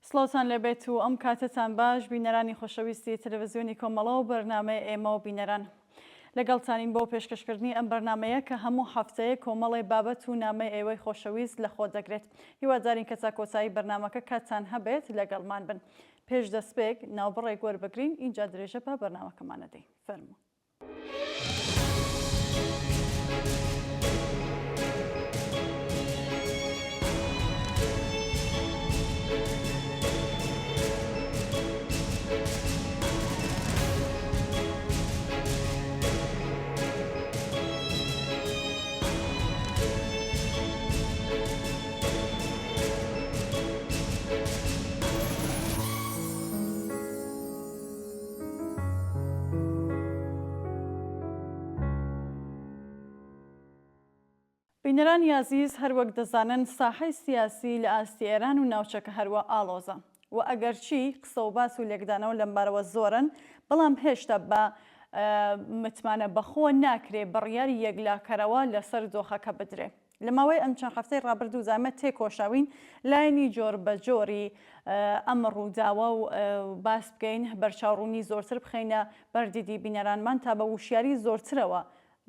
سڵاوتان لەبێت و ئەم کاتتان باش بینەرانی خۆشەویستی تەلەڤیزیۆنی کۆمەڵە و بەرنامەی ئێمە و بینەران لەگەڵتانین بۆ پێشکەشکردنی ئەم بەرنمەیە کە هەموو هەفتەیە کۆمەڵی بابەت و نامەی ئێوەی خۆشەویست لە خۆ دەگرێت. هیوادارین کە چاکۆچایی بەرنمەکە کاتتان هەبێت لەگەڵمان بن. پێش دەستپێک ناوبڕێک وەربگرین اینجا درێژە بە بەرنمەکەمانە دەین. فەرموو. بینەرانی عەزیز هەروەک دەزانن ساحەی سیاسی لە ئاستی ئێران و ناوچەکە هەروە ئاڵۆزە و ئەگەرچی قسە و باس و لێکدانەوە لەم بارەوە زۆرن بەڵام هێشتا بە متمانە بەخۆ ناکرێ بڕیاری یەکلاکەرەوە لەسەر دۆخەکە بدرێ. لە ماوەی ئەم چەند هەفتەی ڕابردوو زامە تێکۆشاوین لایەنی جۆر بە جۆری ئەم ڕووداوە و باس بکەین بەرچاوڕوونی زۆرتر بخەینە بەردیدی بینەرانمان تا بە وشیاری زۆرترەوە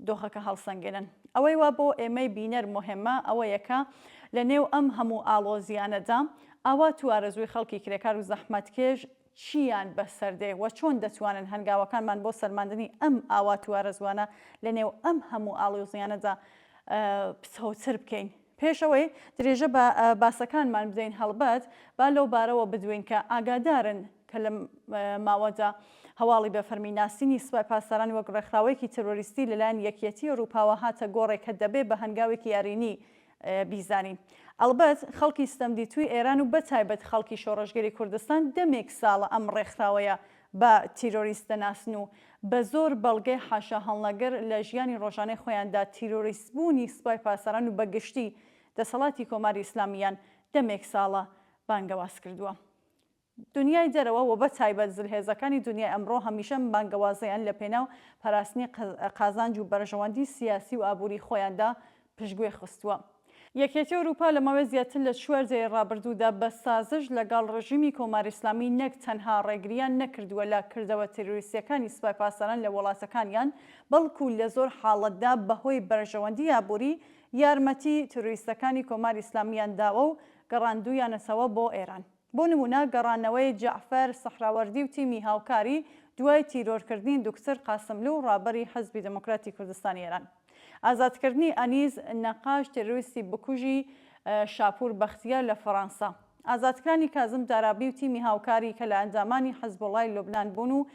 دۆخەکە هەڵسەنگێنن. ئەوەی وا بۆ ئێمەی بینەر مهمە ئەوە یەکە لە نێو ئەم هەموو ئاڵۆزیانەدا ئاوا تو ئارەزووی خەڵکی کرێکار و زەحمەتکێش چیان بەسەردێ و چۆن دەتوانن هەنگاوەکانمان بۆ سەرماندنی ئەم ئاوا تو ئارەزوانە لە نێو ئەم هەموو ئاڵۆزیانەدا پسەوتر بکەین. پێشەوەی درێژە بە باسەکانمان بدەین هەڵبەت با لەو بارەوە بدوین کە ئاگادارن کە لە ماوەدا هەواڵی بە فەرمیناسینی سوپای پاسەرانی وەک ڕێکخراوەیەکی تەرۆریستی لەلایەن یەکێتی ئەوروپاوە هاتە گۆڕێک کە دەبێت بە هەنگاوێکی یارینی بیزانین. ئەلبەت خەڵکی ستەمدیتووی ئێران و بەتایبەت خەڵکی شۆڕەژگەری کوردستان دەمێک ساڵە ئەم ڕێکخراوەیە بە تیرۆریست دەناسن و بە زۆر بەڵگەی حاشا هەڵنەگەر لە ژیانی ڕۆژانەی خۆیاندا تیرۆریستبوونی سوپای پاسەران و بەگشتی دەسەڵاتی کۆماری ئیسلامیان دەمێک ساڵە بانگەواز کردووە. دنیای دەرەوە و بەتایبەت زلهێزەکانی دنیای ئەمڕۆ هەمیشە بانگەوازیان لە پێناو پاراستنی قازانج و بەرژەوەندی سیاسی و ئابووری خۆیاندا پشتگوێ خستووە. یەکێتی ئەوروپا لە ماوەی زیاتر لە 4 جێی ڕابردوودا بە سازش لەگەڵ ڕژیمی کۆماری ئیسلامی نەک تەنها ڕێگریان نەکردووە لە کردەوە تیرۆریستیەکانی سوپای پاسەران لە وڵاتەکانیان بەڵکو لە زۆر حاڵەتدا بەهۆی بەرژەوەندی ئابووری یارمەتی تیرۆریستەکانی کۆماری ئیسلامیان داوە و گەڕاندوویانەتەوە بۆ ئێران. بۆ نمونە گەڕانەوەی جەعفەر سەحراوەردی و تیمی هاوکاری دوای تیرۆرکردنی دوکتەر قاسملو و ڕابەری حەزبی دموکراتی کوردستانی ئێران. ئازادکردنی ئەنیز نەقاش تیرۆریستی بکوژی شاپور بەختیار لە فەڕەنسا. ئازادکرانی کازم دارابی و تیمی هاوکاری کە لە ئەنجامانی حەزبوڵای لوبنان بوون و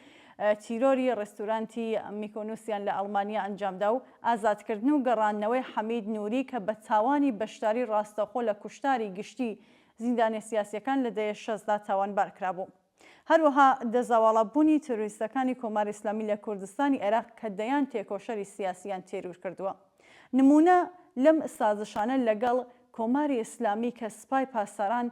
تیرۆری ڕێستورانتی میکۆنوسیان لە ئەڵمانیا ئەنجامدا و ئازادکردن و گەڕانەوەی حەمید نووری کە بە تاوانی بەشداری ڕاستەخۆ لە کوشتاری گشتی زیندانی سیاسیەکان لە دەیە 16 تاوانبار کرابوو. هەروەها دەزاوەڵەبوونی تەرۆریستەکانی کۆماری ئیسلامی لە کوردستانی عێراق کە دەیان تێکۆشەری سیاسیان تێروور کردووە. نمونە لەم سازشانە لەگەڵ کۆماری ئیسلامی کە سوپای پاسەران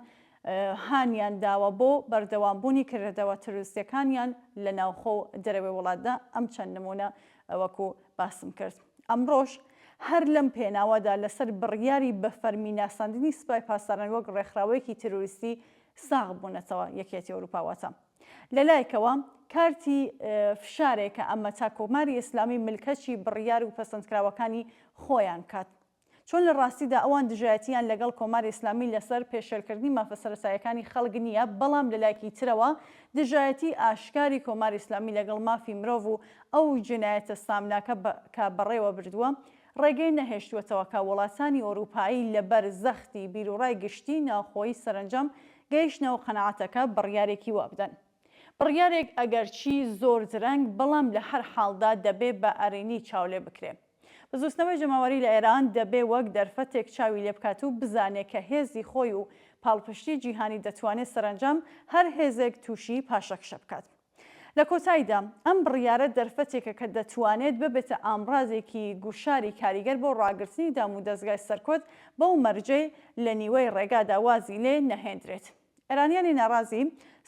هانیان داوە بۆ بەردەوامبوونی کردەوە تەرۆریستیەکانیان لە ناوخۆ و دەرەوەی وڵاتدا ئەم چەند نمونە وەکو باسم کرد. ئەمڕۆژ هەر لەم پێناوەدا لەسەر بڕیاری بە فەرمیناساندنی سوپای پاسەران وەک ڕێکخراوەیەکی تیرۆریستی ساغ بوونەتەوە یەکێتی ئەوروپاوەتە. لەلایەکەوە کارتی فشارێکە ئەمە تا کۆماری ئیسلامی ملکەچی بڕیار و پەسەندکراوەکانی خۆیان کات. چۆن لە ڕاستیدا ئەوان دژایەتیان لەگەڵ کۆماری ئیسلامی لەسەر پێشێلکردنی مافە سەرەتاییەکانی خەڵک نییە، بەڵام لەلایەکی ترەوە دژایەتی ئاشکاری کۆماری ئیسلامی لەگەڵ مافی مرۆڤ و ئەو جنایەتە سامناکە کە بەڕێوە بردووە ڕێگەی نەهێشتووەتەوە کە وڵاتانی ئەوروپایی لەبەر زەختی بیرروڕای گشتی ناوخۆیی سەرنجام گەیشتنەوە قەنەعەتەکە بڕیارێکی وابدەن. بڕیارێک ئەگەرچی زۆر درەنگ بەڵام لە هەر حاڵدا دەبێت بە ئەرێنی چاولێ بکرێت. بزوستنەوەی جەماوەری لە ئێران دەبێت وەک دەرفەتێک چاوی لێ بکات و بزانێت کە هێزی خۆی و پاڵپشتی جیهانی دەتوانێت سەرنجام هەر هێزێک تووشی پاشەکشە بکات. لە کۆتاییدا ئەم بڕیارە دەرفەتێکە کە دەتوانێت ببێتە ئامڕازێکی گوشاری کاریگەر بۆ ڕاگررتنی دام و دەستگای سەرکۆت بەو مەرجەی لە نیوەی ڕێگادا وازی لێ نەهێنرێت. ئێرانیانی ناڕازی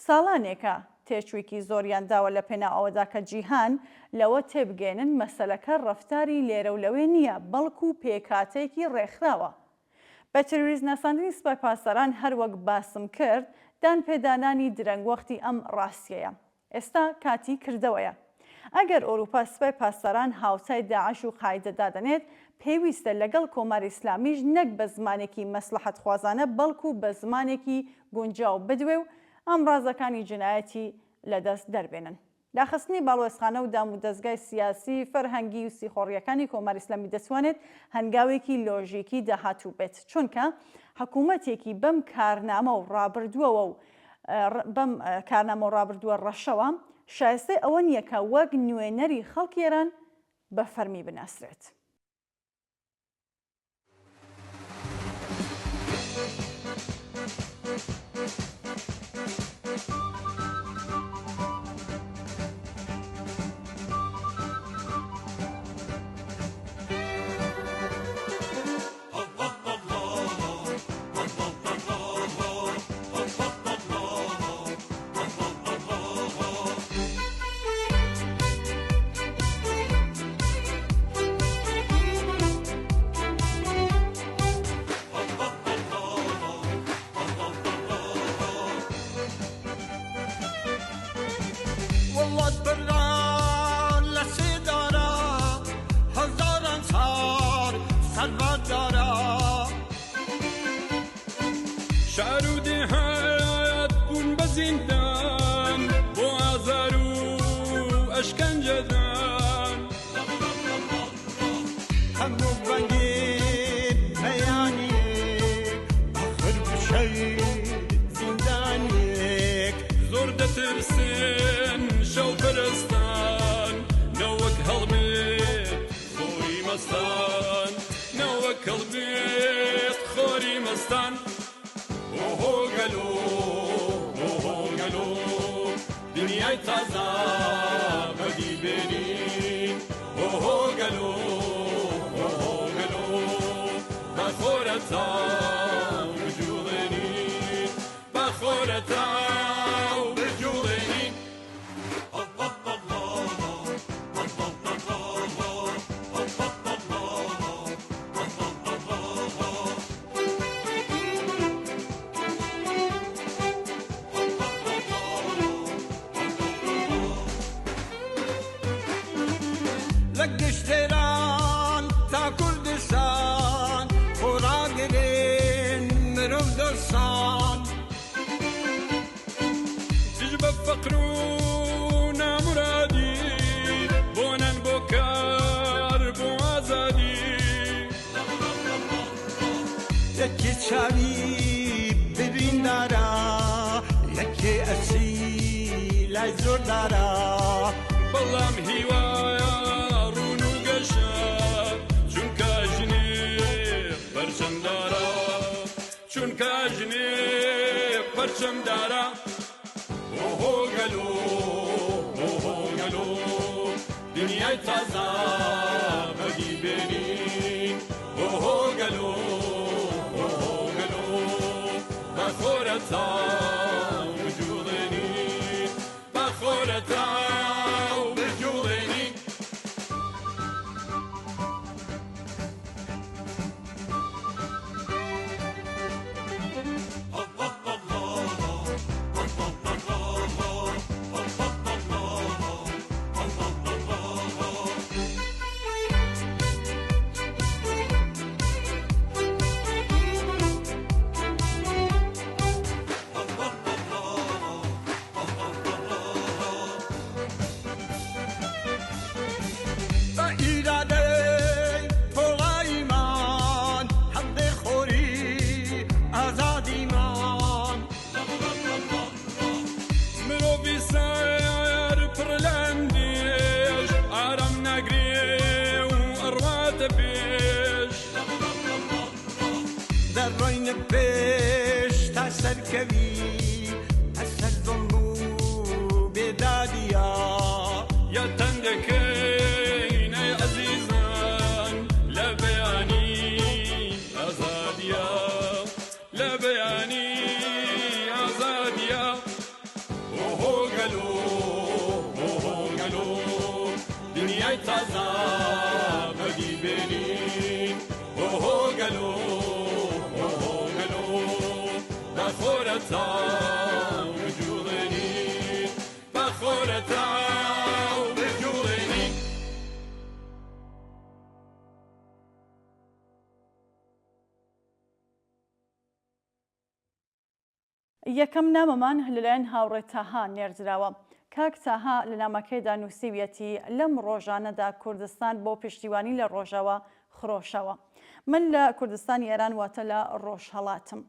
ساڵانێکە تێچوویکی زۆریان داوە لە پێناو ئەوەدا کە جیهان لەوە تێبگەێنن مەسەلەکە ڕەفتاری لێرە و لەوێ نییە بەڵکو پێکاتێکی ڕێکخراوە. بە تروریست ناساندنی سوپای پاسەران هەروەک باسم کرد دانپێدانانی درەنگ وەختی ئەم ڕاستیەیە. ئێستا کاتی کردەوەیە. ئەگەر ئەوروپا سوپای پاسەران هاوتای داعش و قاعیدە دادەنێت، پێویستە لەگەڵ کۆماری ئیسلامیش نەک بە زمانێکی مەسلحەت خوازانە بەڵکو بە زمانێکی گونجاو بدوێ و ئەم ڕازەکانی جنایەتی لەدەست دەربێنن. داخستنی باڵوێزخانە و دام و دەستگای سیاسی، فەرهەنگی و سیخۆڕیەکانی کۆماری ئیسلامی دەتوانێت هەنگاوێکی لۆژیکی داهاتوو بێت، چونکە حکوومەتێکی بەم کارنامە و ڕابردووەوە و بەم کارنامە و ڕابردووە ڕەشەوە شایستەی ئەوە نییە کە وەک نوێنەری خەڵکی ئێران بە فەرمی بناسرێت. Bachorata یەکەم نامەمان لەلایەن هاوڕێ تاها نێردراوە. کاک تاها لە نامەکەیدا نووسیویەتی لەم ڕۆژانەدا کوردستان بۆ پشتیوانی لە ڕۆژەوە خڕۆشەوە. من لە کوردستانی ئێران واتە لە ڕۆژهەڵاتم.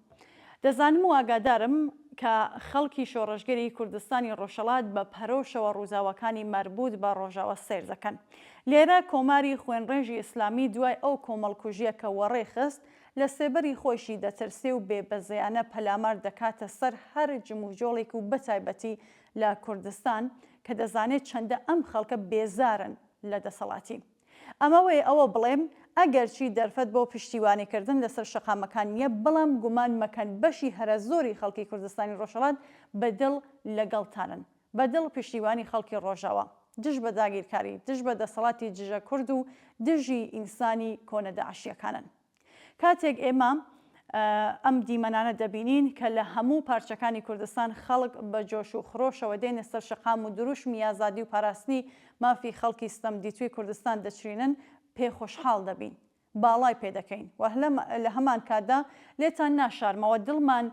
دەزانم و ئاگادارم کە خەڵکی شۆڕژگەری کوردستانی ڕۆژهەڵات بە پەرۆشەوە ڕووزاوەکانی مربوط بە ڕۆژاوە سیر دەکەن. لێرە کۆماری خوێنڕێژی ئیسلامی دوای ئەو کۆمەڵکوژیە کە وەڕێ خست لە سێبەری خۆشی دەترسێ و بێبەزیانە پەلامار دەکاتە سەر هەر جموجۆڵێک و بەتایبەتی لە کوردستان کە دەزانێت چەندە ئەم خەڵکە بێزارن لە دەسەڵاتی. ئەمەوەی ئەوە بڵێم ئەگەرچی دەرفەت بۆ پشتیوانیکردن لەسەر شەقامەکان نیە، بەڵام گومان مەکەن بەشی هەرە زۆری خەڵکی کوردستانی ڕۆژهەڵات بەدڵ لەگەڵتانن، بەدڵ پشتیوانی خەڵکی ڕۆژاوە، دژ بە داگیرکاری، دژ بە دەسەڵاتی جژە کورد و دژی ئینسانی کۆنە داعشیەکانن. کاتێک ئێمە ئەم دیمەنانە دەبینین کە لە هەموو پارچەکانی کوردستان خەڵک بە جۆش و خڕۆشەوە دێنە سەر شەقام و دروشمی ئازادی و پاراستنی مافی خەڵکی ستەم دیتوی کوردستان دەچرینن، پێخۆشحاڵ دەبین، باڵای پێدەکەین و لە هەمان کاتدا لێتان ناشارمەوە دڵمان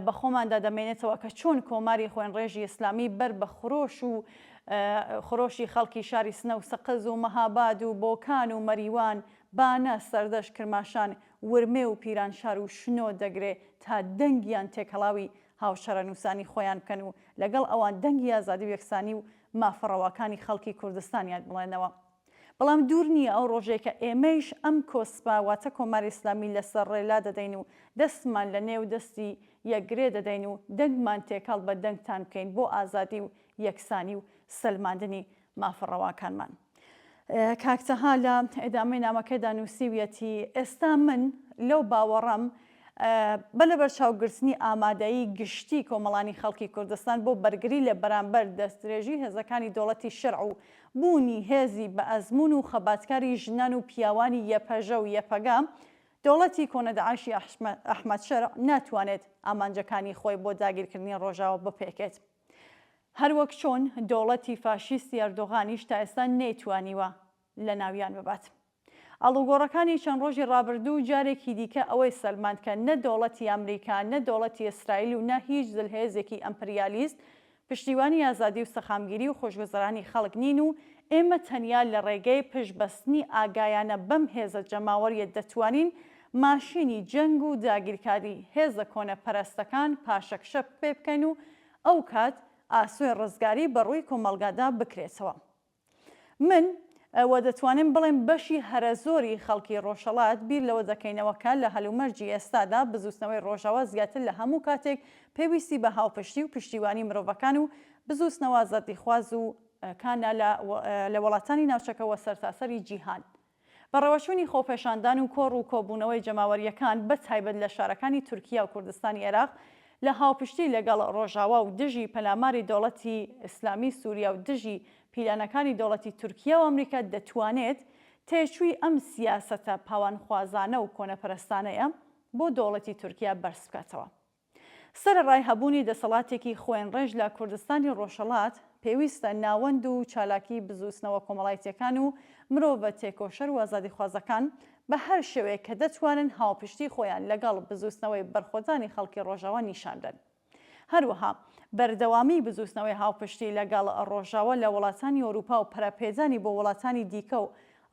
بە خۆماندا دەمێنێتەوە کە چۆن کۆماری خوێنڕێژی ئیسلامی بەر بە خڕۆش و خڕۆشی خەڵکی شاری سنە و سەقز و مەهاباد و بۆکان و مەریوان، بانە، سەردەش، کرماشان، ورمێ و پیرانشار و شنۆ دەگرێ تا دەنگیان تێکەڵاوی هاوشەرە نووسانی خۆیان بکەن و لەگەڵ ئەوان دەنگی ئازادی و یەکسانی و مافەڕەوەکانی خەڵکی کوردستانیان بڵێنەوە. بەڵام دوور نییە ئەو ڕۆژێک کە ئێمەیش ئەم کۆسپاواتە کۆماری ئیسلامی لەسەر ڕێلا دەدەین و دەستمان لە نێو دەستی یەکگرێ دەدەین و دەنگمان تێکەڵ بە دەنگتان بکەین بۆ ئازادی و یەکسانی و سلماندنی مافەڕەوەکانمان. کاکتەها لە ئێدامەی نامەکەیدا نووسیویەتی ئێستا من لەو باوەڕەم بە لە بەرچاوگرتنی ئامادەیی گشتی کۆمەڵانی خەڵکی کوردستان بۆ بەرگری لە بەرامبەر دەستدرێژی هێزەکانی دەوڵەتی شەرع و بوونی هێزی بە ئەزمون و خەباتکاری ژنان و پیاوانی یەپەژە و یەپەگا، دەوڵەتی کۆنە داعشی ئەحمەد شەرع ناتوانێت ئامانجەکانی خۆی بۆ داگیرکردنی ڕۆژاوە بپێکێت. هەروەک چۆن دەوڵەتی فاشیستی ئەردۆغانیش تا ئێستا نەیتوانیوە لە ناویان ببات. ئاڵوگۆڕەکانی چەند ڕۆژی ڕابردوو جارێکی دیکە ئەوەی سەلمان کە نە دەوڵەتی ئەمریکا، نە دەوڵەتی ئیسرائیل و نە هیچ دڵهێزێکی ئەمپریالیست پشتیوانی ئازادی و سەخامگیری و خۆشگوزەرانی خەڵک نین و ئێمە تەنیا لە ڕێگەی پشتبەستنی ئاگایانە بەم هێزە جەماوەریە دەتوانین ماشینی جەنگ و داگیرکاری هێزە کۆنەپەرستەکان پاشەکشە پێ بکەین و ئەو کات ئاسوی ڕزگاری بەڕووی کۆمەلگادا بکرێتەوە. من ئەوە دەتوانم بڵێم بەشی هەرە زۆری خەڵکی ڕۆژهەڵات بیر لەوە دەکەینەوەکە لە هەلومەرجی ئێستادا بزوستنەوەی ڕۆژاوە زیاتر لە هەموو کاتێک پێویستی بە هاوپشتی و پشتیوانی مرۆڤەکان و بزوستنەوە ئازادیخواز و کانە لە وڵاتانی ناوچەکەوە سەرتاسەری جیهان. بەڕێوەچوونی خۆپێشاندان و کۆڕ و کۆبوونەوەی جەماوەریەکان بە تایبەت لە شارەکانی تورکیا و کوردستانی عێراق لە هاوپشتی لەگەڵ ڕۆژاوە و دژی پەلاماری دەوڵەتی ئیسلامی سووریا و دژی پیلانەکانی دەوڵەتی تورکیا و ئەمریکا دەتوانێت تێچووی ئەم سیاسەتە پاوانخوازانە و کۆنەپەرستانەیە بۆ دەوڵەتی تورکیا بەرز بکاتەوە. سەرەڕای هەبوونی دەسەڵاتێکی خوێنڕێژ لە کوردستانی ڕۆژهەڵات پێویستە ناوەند و چالاکی بزوستنەوە کۆمەڵایەتیەکان و مرۆڤە تێکۆشەر و ئازادیخوازەکان بە هەر شێوەیە کە دەتوانن هاوپشتی خۆیان لەگەڵ بزوستنەوەی بەرخۆدانی خەڵکی ڕۆژاوە نیشاندن. هەروەها بەردەوامی بزوستنەوەی هاوپشتی لەگەڵ ڕۆژاوە لە وڵاتانی ئەوروپا و پەرەپێدانی بۆ وڵاتانی دیکە و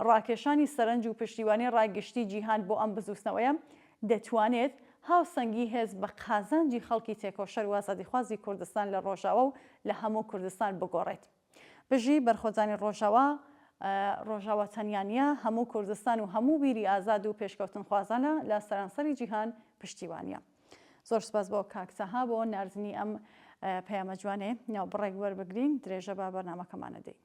ڕاکێشانی سەرنج و پشتیوانی ڕاگشتی جیهان بۆ ئەم بزوستنەوەیە دەتوانێت هاوسەنگی هێز بە قازانجی خەڵکی تێکۆشەر و ئازادیخوازی کوردستان لە ڕۆژاوە و لە هەموو کوردستان بگۆڕێت. بژی بەرخۆدانی ڕۆژاوە تەنیانە هەموو کوردستان و هەموو بیری ئازاد و پێشکەوتن خوازانە لە سەرانسەری جیهان پشتیوانیە. زۆر سپاس بۆ کاکتەها بۆ ناردنی ئەم پەیامە جوانێ ناوبڕێک وەربگرین درێژە بە بەرنامەکەمانە دەین.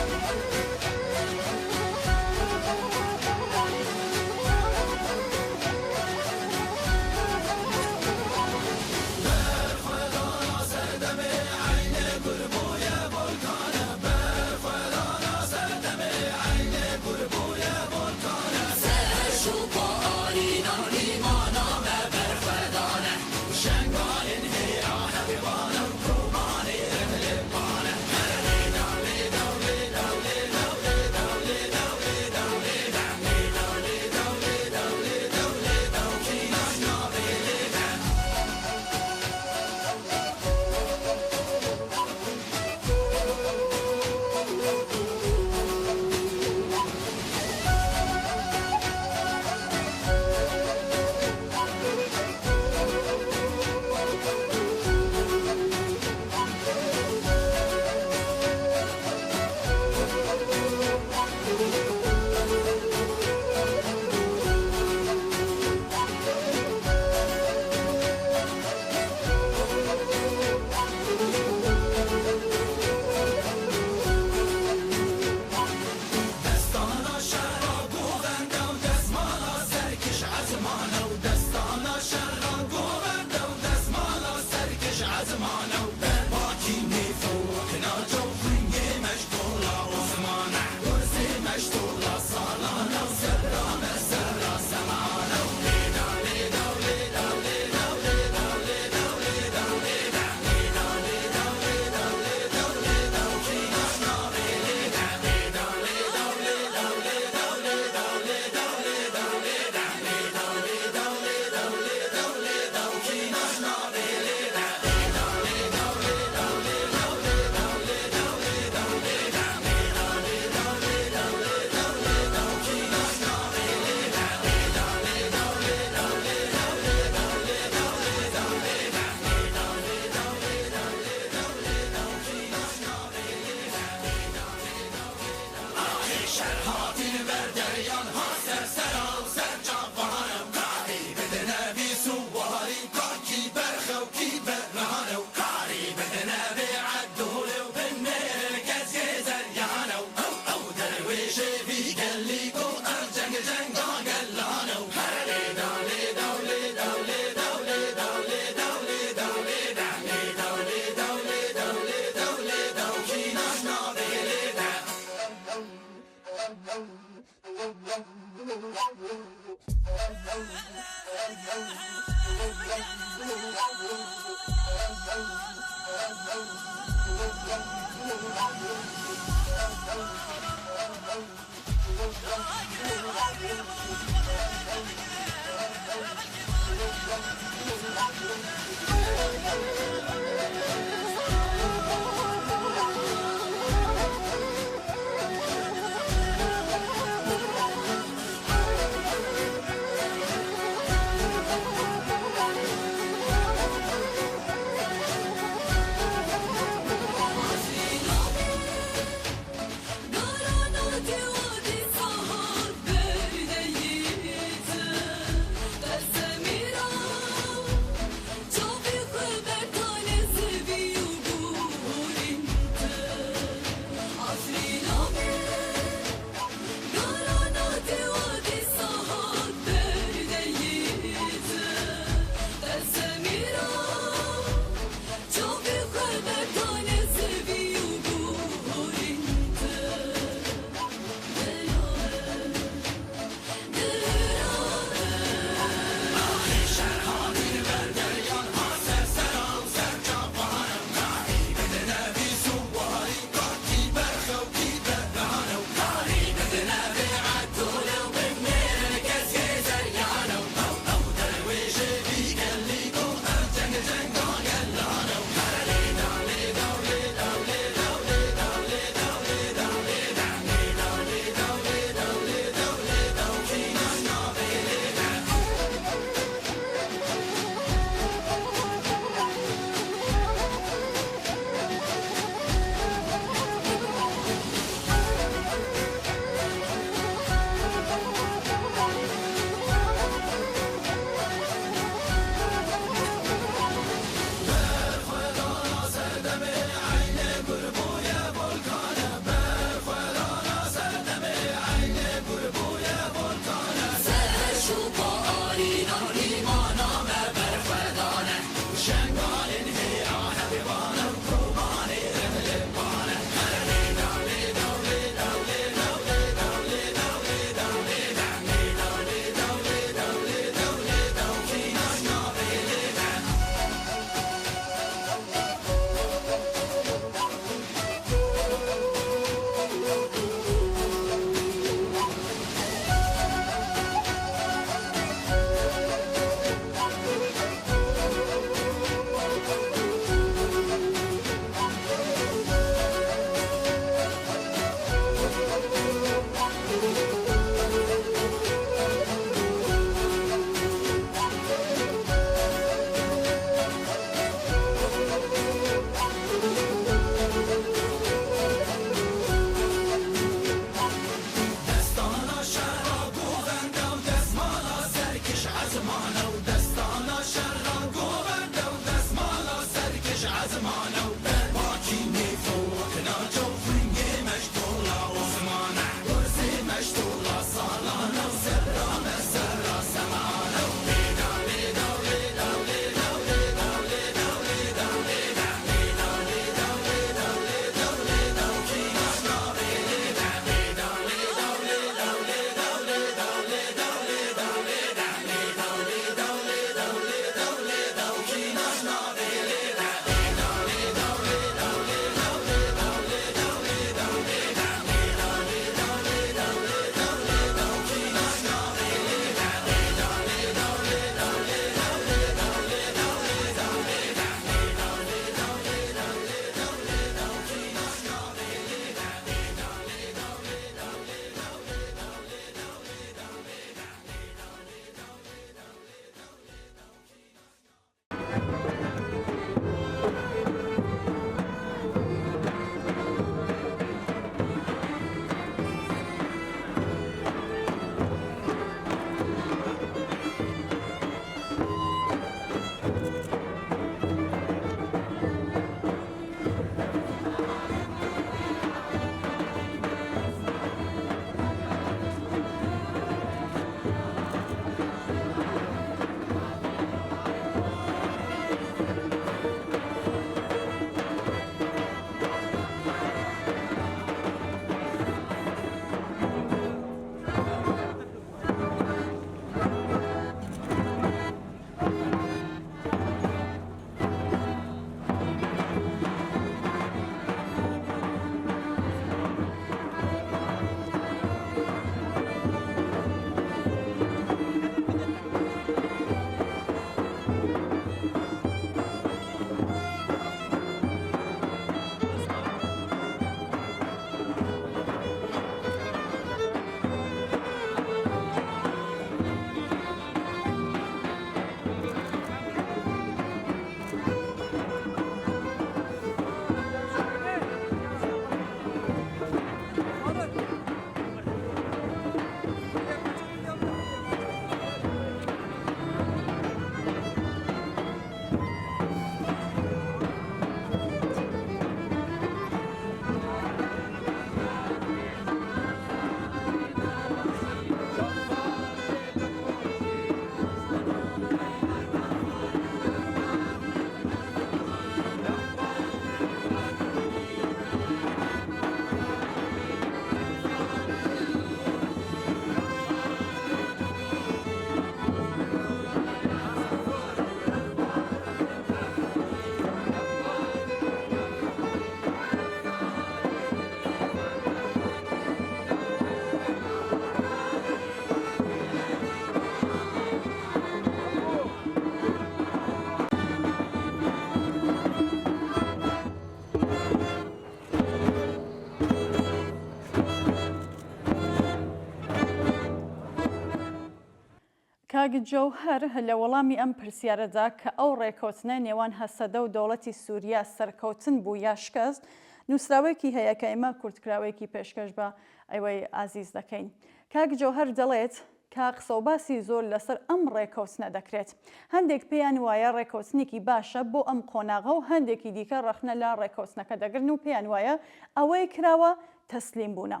کاک جەوهەر لە وەڵامی ئەم پرسیارەدا کە ئەو ڕێکەوتنە نێوان هەسەدە و دەوڵەتی سووریا سەرکەوتن بوو یا شکست، نووسراوێکی هەیە کە ئێمە کورتکراوێکی پێشکەش بە ئەوەی ئازیز دەکەین. کاک جەوهەر دەڵێت کە قسە و باسی زۆر لەسەر ئەم ڕێکەوتنە دەکرێت. هەندێک پێیان وایە ڕێکەوتنێکی باشە بۆ ئەم قۆناغە و هەندێکی دیکە ڕەخنە لە ڕێکەوتنەکە دەگرن و پێیان وایە ئەوەی کراوە تەسلیم بوونە.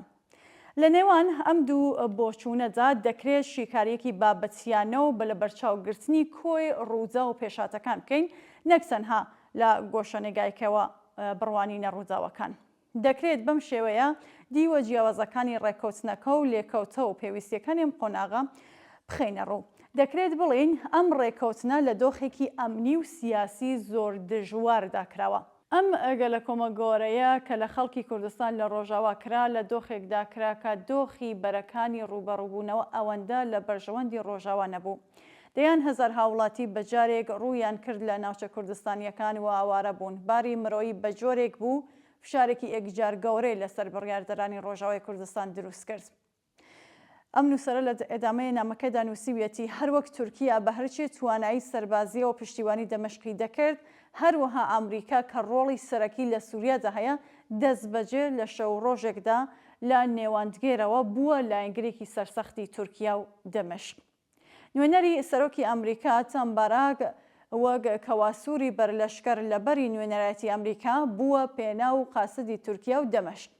لە نێوان ئەم دوو بۆچوونەدا دەکرێت شیکاریەکی بابەتیانە و بە لە بەرچاوگرتنی کۆی ڕوودا و پێشاتەکان بکەین، نەک تەنها لە گۆشەنێگایکەوە بڕوانی نەڕووداوەکان. دەکرێت بەم شێوەیە دیوە جیاوازەکانی ڕێکەوتنەکە و لێکەوتە و پێویستیەکانی ئەم قۆناغە بخەینە ڕوو. دەکرێت بڵین ئەم ڕێکەوتنە لە دۆخێکی ئەمنی و سیاسی زۆر دژواردا کراوە. ئەم ئەگە لە کۆمەگۆڕەیە کە لە خەڵکی کوردستان لە ڕۆژاوا کرا لە دۆخێکدا کرا کە دۆخی بەرەکانی ڕوبەڕووبوونەوە ئەوەندە لە بەرژەوەندی ڕۆژاوا نەبوو. دەیان هەزار هاوڵاتی بەجارێک ڕوویان کرد لە ناوچە کوردستانیەکان و ئاوارە بوون. باری مرۆیی بە جۆرێک بوو فشارێکی ئەکجار گەورەی لەسەر بڕیاردەرانی ڕۆژاوای کوردستان دروست کرد. ئەم نووسەرە لە ئێدامەیە نامەکەدا نووسیویەتی هەروەک تورکیا بە هەرچی توانایی سەربازیە و پشتیوانی دەمەشقی دەکرد، هەروەها ئەمریکا کە ڕۆڵی سەرەکی لە سووریادا هەیە دەست بەجێ لە شەو ڕۆژێکدا لە نێواندگێرەوە بووە لایەنگرێکی سەرسەختی تورکیا و دەمەشق. نوێنەری سەرۆکی ئەمریکا تەمباراک وەک کەواسووری بەرلەشکەر لەبەری نوێنەرایەتی ئەمریکا بووە پێناو و قاسدی تورکیا و دەمەشق.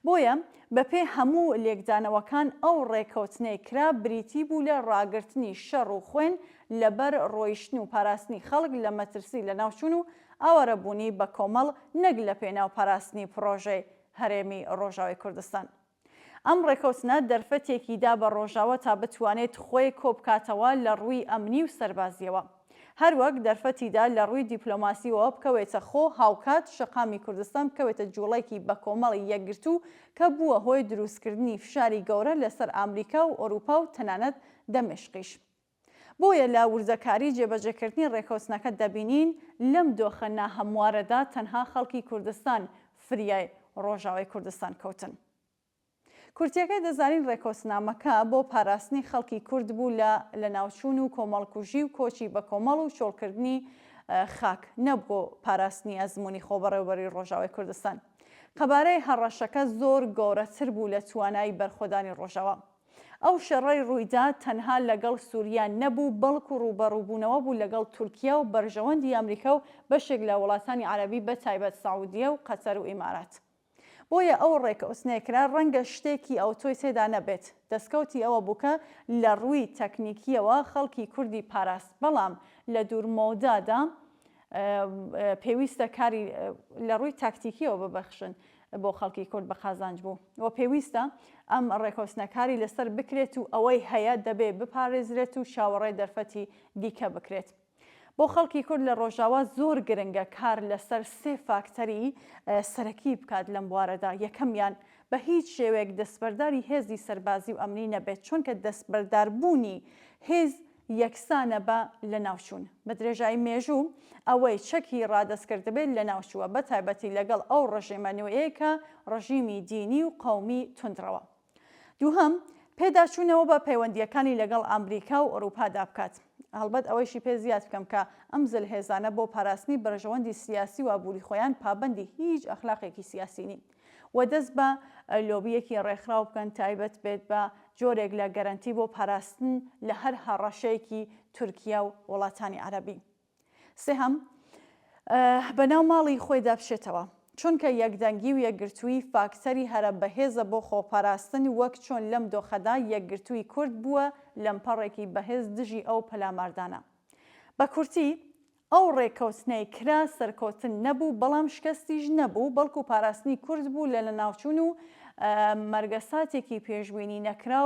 بۆیە بەپێ هەموو لێکدانەوەکان ئەو ڕێکەوتنەی کرا بریتی بوو لە ڕاگررتنی شەڕ و خوێن لەبەر ڕۆیشتن و پاراستنی خەڵک لە مەترسی لە ناوچوون و ئاوارەبوونی بە کۆمەڵ نەک لە پێناو پاراستنی پرۆژەی هەرێمی ڕۆژاوای کوردستان. ئەم ڕێکەوتنە دەرفەتێکیدا بە ڕۆژاوە تا بتوانێت خۆی کۆبکاتەوە لە ڕووی ئەمنی و سەربازیەوە. هەروەک دەرفەتیدا لە ڕووی دیپلۆماسیەوە بکەوێتە خۆ هاوکات شەقامی کوردستان بکەوێتە جوڵێکی بە کۆمەڵی یەکگرتو کە بووە هۆی دروستکردنی فشاری گەورە لەسەر ئامریکا و ئەوروپا و تەنانەت دەمێشقیش. بۆیە لە وردەکاری جێبەجێکردنی ڕێکەوتنەکە دەبینین لەم دۆخە ناهەموارەدا تەنها خەڵکی کوردستان فریای ڕۆژاوای کوردستان کەوتن. کورتیەکەی دەزانین ڕێکۆسنامەکە بۆ پاراستنی خەڵکی کورد بوو لە ناوچوون و کۆمەڵکوژی و کۆچی بە کۆمەڵ و شۆڵکردنی خاک نەبوو پاراستنی ئەزمموی خۆبەڕێوەبەری ڕۆژاوای کوردستان. قەبارەی هەڕەشەکە زۆر گەورەتر بوو لە توانایی بەرخۆدانی ڕۆژاوە. ئەو شەڕەی ڕوویدا تەنها لەگەڵ سووریا نەبوو بەڵکو و ڕوبەڕووبوونەوە بوو لەگەڵ تورکیا و بەرژەوەندی ئەمریکا و بەشێک لە وڵاتانی عەرەبی بە تایبەت سەعودیە و قەتەر و ئیمارات. بۆیە ئەو ڕێکەوتنێکرا ڕەنگە شتێکی ئەو تۆی تێدا نەبێت. دەستکەوتی ئەوە بووکە لە ڕووی تەکنیکیەوە خەڵکی کوردی پاراست، بەڵام لە دوورمەودادا پێویستە کاری لە ڕووی تاکتیکیەوە ببەخشن بۆ خەڵکی کورد بە قازانج بوو. و پێویستە ئەم ڕێکەوتنەکاری لەسەر بکرێت و ئەوەی هەیە دەبێ بپارێزرێت و چاوەڕێی دەرفەتی دیکە بکرێت. بۆ خەڵکی کورد لە ڕۆژاوا زۆر گرنگە کار لەسەر سێ فاکتەری سەرەکی بکات لەم بوارەدا. یەکەمیان بە هیچ شێوەیەک دەستبەرداری هێزی سەربازی و ئەمنی نەبێت، چونکە دەستبەرداربوونی هێز یەکسانە بە لە ناوچوون. بە درێژایی مێژوو ئەوەی چەکی ڕادەستکردبێت لە ناوچووە، بە تایبەتی لەگەڵ ئەو ڕژێمە نوێیە کە ڕژیمی دینی و قەومی توندڕەوە. دووهەم پێداچوونەوە بە پەیوەندیەکانی لەگەڵ ئەمریکا و ئەوروپادا بکات. هەڵبەت ئەوەیشی پێ زیاد بکەم کە ئەم زلهێزانە بۆ پاراستنی بەرژەوەندی سیاسی و ئابووری خۆیان پابەندی هیچ ئەخلاقێکی سیاسی نین و دەست بە لۆبیەکی ڕێکخراو بکەن تایبەت بێت بە جۆرێک لە گەرانتی بۆ پاراستن لە هەر هەڕەشەیەکی تورکیا و وڵاتانی عەرەبی. سێهەم بەناو ماڵی خۆیدا بشێتەوە، چونکە یەکدەنگی و یەکگرتووی فاکتەری هەرە بەهێزە بۆ خۆپاراستن، وەک چۆن لەم دۆخەدا یەکگرتووی کورد بووە لەمپەڕێکی بەهێز دژی ئەو پەلاماردانە. بە کورتی ئەو ڕێکەوتنەی کرا سەرکەوتن نەبوو، بەڵام شکستیش نەبوو، بەڵکو پاراستنی کورد بوو لە ناوچوون و مەرگەساتێکی پێشبینی نەکرا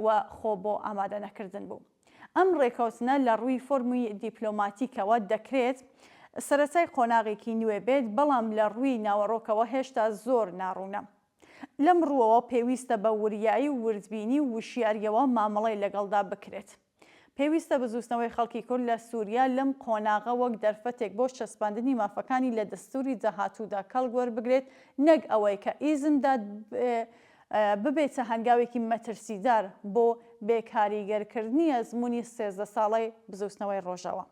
و خۆ بۆ ئامادە نەکردن بوو. ئەم ڕێکەوتنە لە ڕووی فۆرمی دیپلۆماتیکەوە دەکرێت سەرەتای قۆناغێکی نوێ بێت، بەڵام لە ڕووی ناوەڕۆکەوە هێشتا زۆر ناڕوونە. لەم ڕووەوە پێویستە بە وریایی و وردبینی و وشیاریەوە مامەڵەی لەگەڵدا بکرێت. پێویستە بزوستنەوەی خەڵکی کورد لە سووریا لەم قۆناغە وەک دەرفەتێک بۆ شەسپاندنی مافەکانی لە دەستوری داهاتوودا کەڵ وەربگرێت، نەک ئەوەی کە ئیزمدا ببێتە هەنگاوێکی مەترسیدار بۆ بێکاریگەرکردنی ئەزمموی 13 ساڵەی بزوستنەوەی ڕۆژەوە.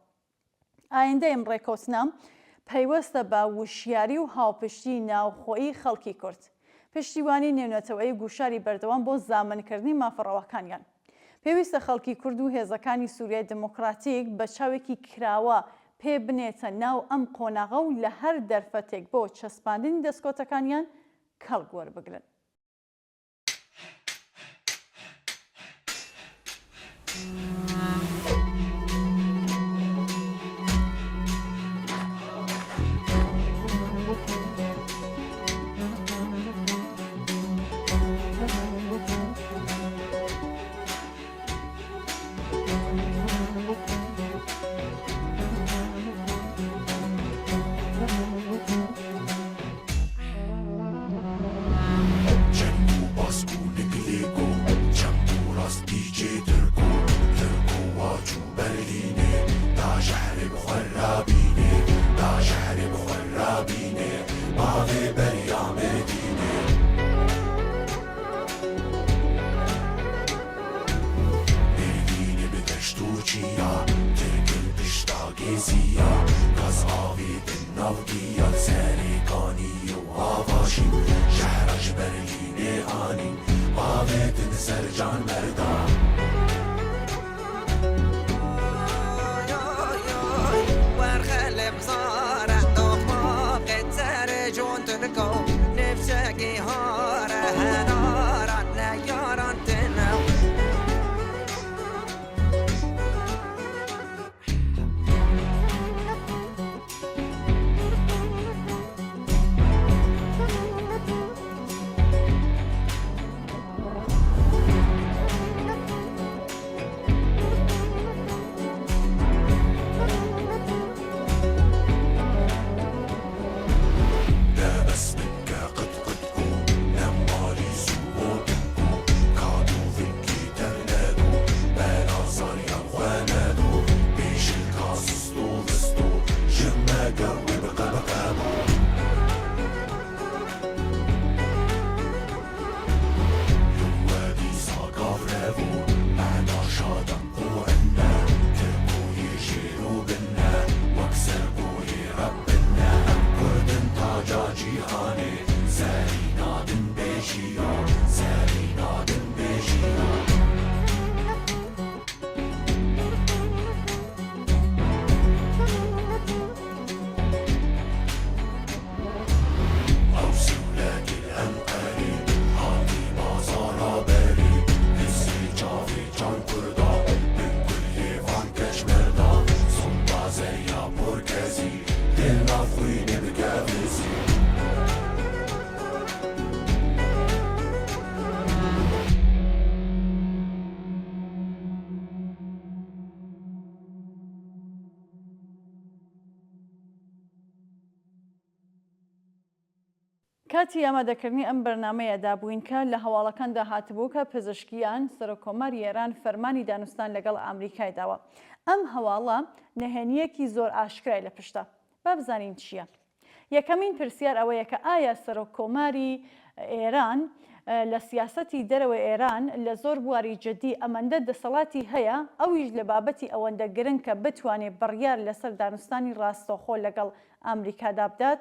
ئایندەی ئەم ڕێکۆچنە پەیوەستە بە وشیاری و هاوپشتی ناوخۆیی خەڵکی کورد، پشتیوانی نێونەتەوەی گوشاری بەردەوام بۆ زامنکردنی مافەڕەوەکانیان. پێویستە خەڵکی کورد و هێزەکانی سووریای دموکراتیک بە چاوێکی کراوە پێ بنێتە ناو ئەم قۆناغە و لە هەر دەرفەتێک بۆ چەسپاندنی دەستکۆتەکانیان کەڵک وەربگرن. کاتی ئامادەکردنی ئەم بەرنامەیە دابووینکە لە هەواڵەکاندا هاتبوو کە پزیشکیان سەرۆکۆماری ئێران فەرمانی دانوستان لەگەڵ ئەمریکای داوە. ئەم هەواڵە نەهێنیەکی زۆر ئاشکرای لە پشتە. با بزانین چییە؟ یەکەمین پرسیار ئەوەیە کە ئایا سەرۆکۆماری ئێران لە سیاسەتی دەرەوەی ئێران لە زۆر بواری جددی ئەمەندە دەسەڵاتی هەیە ئەویش لە بابەتی ئەوەندە گرنگ کە بتوانێت بڕیار لەسەر دانوستانی ڕاستەوخۆ لەگەڵ ئەمریکادا بدات؟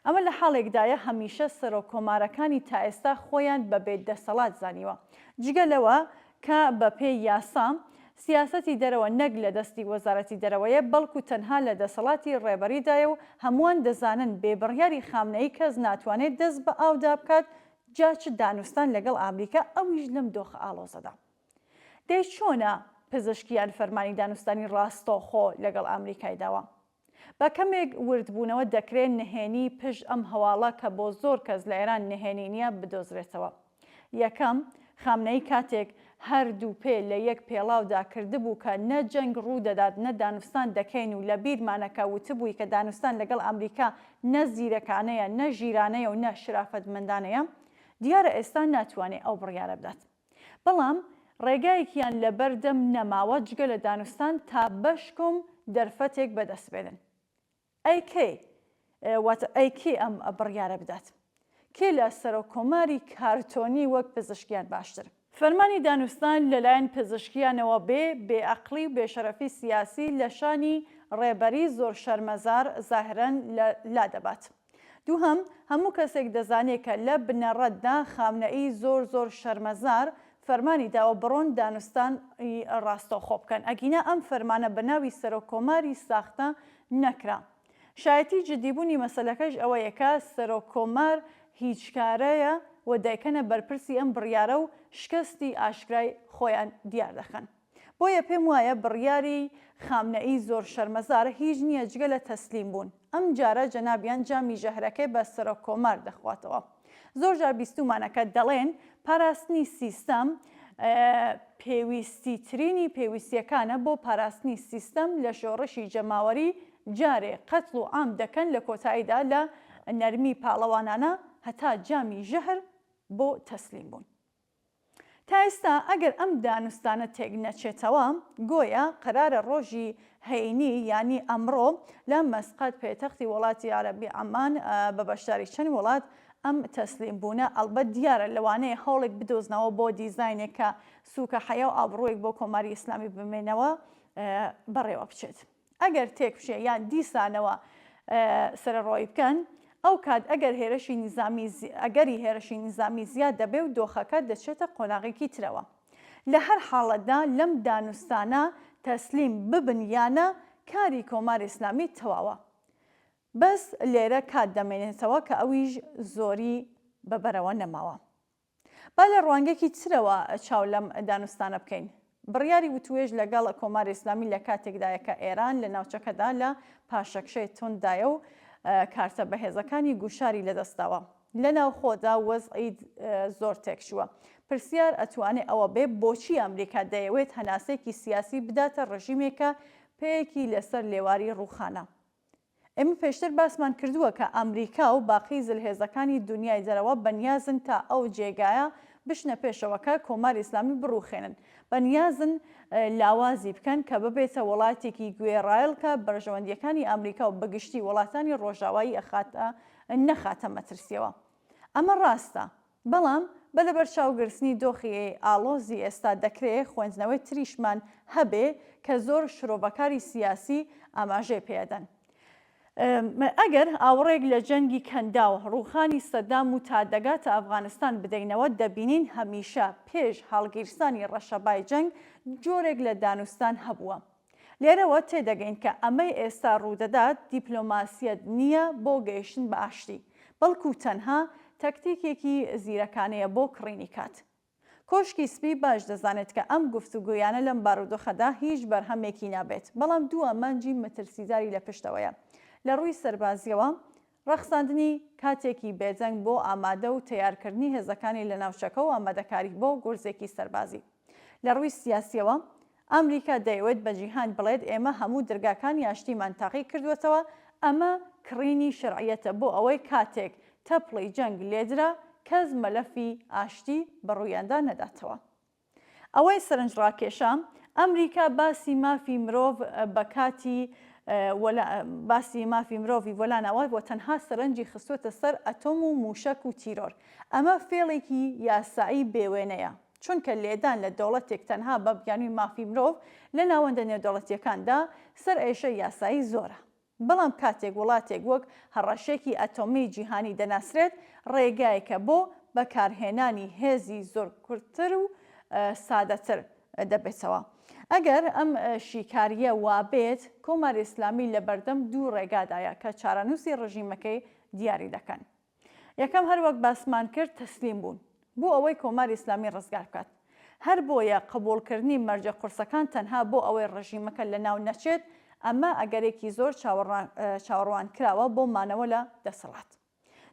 ئەمە لە حاڵێکدایە هەمیشە سەرۆکۆمارەکانی تا ئێستا خۆیان بە بێدەسەڵات زانیوە، جگە لەوە کە بە پێی یاسا سیاسەتی دەرەوە نەک لە دەستی وەزارەتی دەرەوەیە بەڵکو تەنها لە دەسەڵاتی ڕێبەریدایە و هەمووان دەزانن بێبڕیاری خامنەیی کەس ناتوانێت دەست بە ئاودا بکات جاچ دانوستان لەگەڵ ئامریکا ئەویش لەم دۆخە ئاڵۆزەدا. دەی چۆنە پزیشکیان فەرمانی دانوستانی ڕاستەوخۆ لەگەڵ ئامریکای داوە؟ بە کەمێک وردبوونەوە دەکرێت نهێنی پشت ئەم هەواڵە کە بۆ زۆر کەس لە ئێران نهێنی نییە بدۆزرێتەوە. یەکەم، خامنەی کاتێک هەردوو پێ لە یەک پێڵاودا کردبوو کە نە جەنگ ڕوودەدات نە دانوستان دەکەین و لە بیرمانەکە وتبووی کە دانوستان لەگەڵ ئەمریکا نە زیرەکانەیە نە ژیرانەیە و نە شرافەتمەندانەیە، دیارە ئێستا ناتوانێت ئەو بڕیارە بدات. بەڵام ڕێگایەکیان لەبەردەم نەماوە جگە لە دانوستان تا بەشکم دەرفەتێک بەدەست بێنن. ئەیکێ ئەم بڕیارە بدات کێ لە سەرۆکۆماری کارتۆنی وەک پزیشکیان باشتر. فەرمانی دانوستان لەلایەن پزیشکیانەوە بێعەقلی و بێشەرەفی سیاسی لە شانی ڕێبەری زۆر شەرمەزار زاهرەن لا دەبات. دووهەم، هەموو کەسێک دەزانێت کە لە بنەڕەتدا خامنەئی زۆر شەرمەزار فەرمانی داوە بڕۆن دانوستانی ڕاستەوخۆ بکەن. ئەگینە ئەم فەرمانە بەناوی سەرۆکۆماری ساختە نەکرا. شایەتی جددیبوونی مەسەلەکەش ئەوەیە کە سەرۆکۆمار هیچ کارەیە و دایکەنە بەرپرسی ئەم بڕیارە و شکستی ئاشکرای خۆیان دیار دەخەن. بۆیە پێم وایە بڕیاری خامنەئی زۆر شەرمەزار هیچ نییە جگە لە تەسلیم بوون. ئەم جارە جەنابیان جامی ژەهرەکەی بە سەرۆکۆمار دەخواتەوە. زۆر جار بیستومانەکە دەڵێن پاراستنی سیستەم پێویستیترینی پێویستیەکانە بۆ پاراستنی سیستەم لە شۆڕشی جەماوەری جارێ قەتڵ و عام دەکەن لە کۆتاییدا لە نەرمی پاڵەوانانە هەتا جامی ژەهر بۆ تەسلیم بوون. تا ئێستا ئەگەر ئەم دانوستانە تێک نەچێتەوە گۆیە قەرارە ڕۆژی هەینی ینی ئەمڕۆ لە مەسقەت پێتەختی وڵاتی عەرەبی عەمان بە بەشداری چەند وڵات ئەم تەسلیم بوونە ئەڵبەت دیارە لەوانەیە هەوڵێک بدۆزنەوە بۆ دیزاینێک کە سووکە حەیە و ئابڕۆیەک بۆ کۆماری ئیسلامی بمێنەوە بەڕێوە بچێت. ئەگەر تێک بشێ یان دیسانەوە سەرڕۆی بکەن ئەو کات ئەگەری هێرشی نیزامی زیاد دەبێ و دۆخەکە دەچێتە قۆناغێکی ترەوە. لە هەر حاڵەتدا لەم دانوستانە تەسلیم ببن یانە کاری کۆماری ئیسلامی تەواوە. بەس لێرە کات دەمێنێتەوە کە ئەویش زۆری بەبەرەوە نەماوە. با لە ڕوانگەکی ترەوە چاو لەم دانوستانە بکەین. بڕیاری وتوێژ لەگەڵ کۆماری ئیسلامی لە کاتێکدایە کە ئێران لە ناوچەکەدا لە پاشەکشەی تۆندایە و کارتە بەهێزەکانی گوشاری لەدەستاوە. لە ناوخۆدا وەزعی زۆر تێکچووە. پرسیار ئەتوانێت ئەوە بێ بۆچی ئەمریکا دەیەوێت هەناسێکی سیاسی بداتە ڕژیمێکە پێیەکی لەسەر لێواری ڕووخانە. ئێمە پێشتر باسمان کردووە کە ئەمریکا و باقی زلهێزەکانی دنیای دەرەوە بەنیازن تا ئەو جێگایە بشنە پێشەوەکە کۆماری ئیسلامی بڕووخێنن. بەنیازن لاوازی بکەن کە ببێتە وڵاتێکی گوێڕایڵکە بەرژەوەندیەکانی ئەمریکا و بەگشتی وڵاتانی ڕۆژاوایی نەخاتە مەترسیەوە. ئەمە ڕاستە، بەڵام بە لەبەر چاوگرتنی دۆخی ئاڵۆزی ئێستا دەکرێت خوێندنەوەی تریشمان هەبێ کە زۆر شرۆڤەکاری سیاسی ئاماژەی پێدەن. ئەگەر ئاوڕێک لە جەنگی کەنداو ڕووخانی سەدام و تا دەگاتە ئەفغانستان بدەینەوە دەبینین هەمیشە پێش هەڵگیرسانی ڕەشەبای جەنگ جۆرێک لە دانوستان هەبووە. لێرەوە تێدەگەین کە ئەمەی ئێستا ڕوودەدات دیپلۆماسیەت نییە بۆ گەیشتن بە ئاشتی، بەڵکو تەنها تەکتیکێکی زیرەکانەیە بۆ کڕینی کات. کۆشکی سپی باش دەزانێت کە ئەم گفتوگویانە لەم بارودۆخەدا هیچ بەرهەمێکی نابێت، بەڵام دووە مانجی مەترسیداری لە پشتەوەیە. لە ڕووی سەربازیەوە ڕەخساندنی کاتێکی بێجەنگ بۆ ئامادە و تەیارکردنی هێزەکانی لە ناوچەکە و ئامادەکاری بۆ گۆرزێکی سەربازی. لە ڕووی سیاسیەوە ئەمریکا دەیەوێت بە جیهان بڵێت ئێمە هەموو دەرگاکانی ئاشتیمان تاقی کردوێتەوە، ئەمە کڕینی شەرعیەتە بۆ ئەوەی کاتێک تەپڵی جەنگ لێدرا کەس مەلەفی ئاشتی بەڕوویاندا نەداتەوە. ئەوەی سەرنجڕاکێشە ئەمریکا باسی مافی مرۆڤ بە کاتی باسی مافی مرۆڤی وەلانەوە بۆ تەنها سەرنجی خستوتە سەر ئەتۆم و موشک و تیرۆر. ئەمە فێڵێکی یاسایی بێوێنەیە، چونکە لێدان لە دەوڵەتێک تەنها بە بیانووی مافی مرۆڤ لە ناوەندە نێودەوڵەتیەکاندا سەر ئێشە یاسایی زۆرە. بەڵام کاتێک وڵاتێک وەک هەڕەشێکی ئەتۆمی جیهانی دەناسرێت ڕێگایەکە بۆ بەکارهێنانی هێزی زۆر کورتتر و سادەتر دەبێتەوە. ئەگەر ئەم شیکاریە وابێت کۆماری ئیسلامی لە بەردەم دوو ڕێگادایە کە چارەنووسی ڕژیمەکەی دیاری دەکەن. یەکەم هەروەک باسمان کرد تەسلیم بوون بۆ ئەوەی کۆماری ئیسلامی ڕزگار بکات. هەر بۆیە قبولکردنی مەرجە قورسەکان تەنها بۆ ئەوەی ڕژیمەکە لە ناو نەچێت، ئەمە ئەگەرێکی زۆر چاوەڕوان کراوە بۆ مانەوە لە دەسەڵات.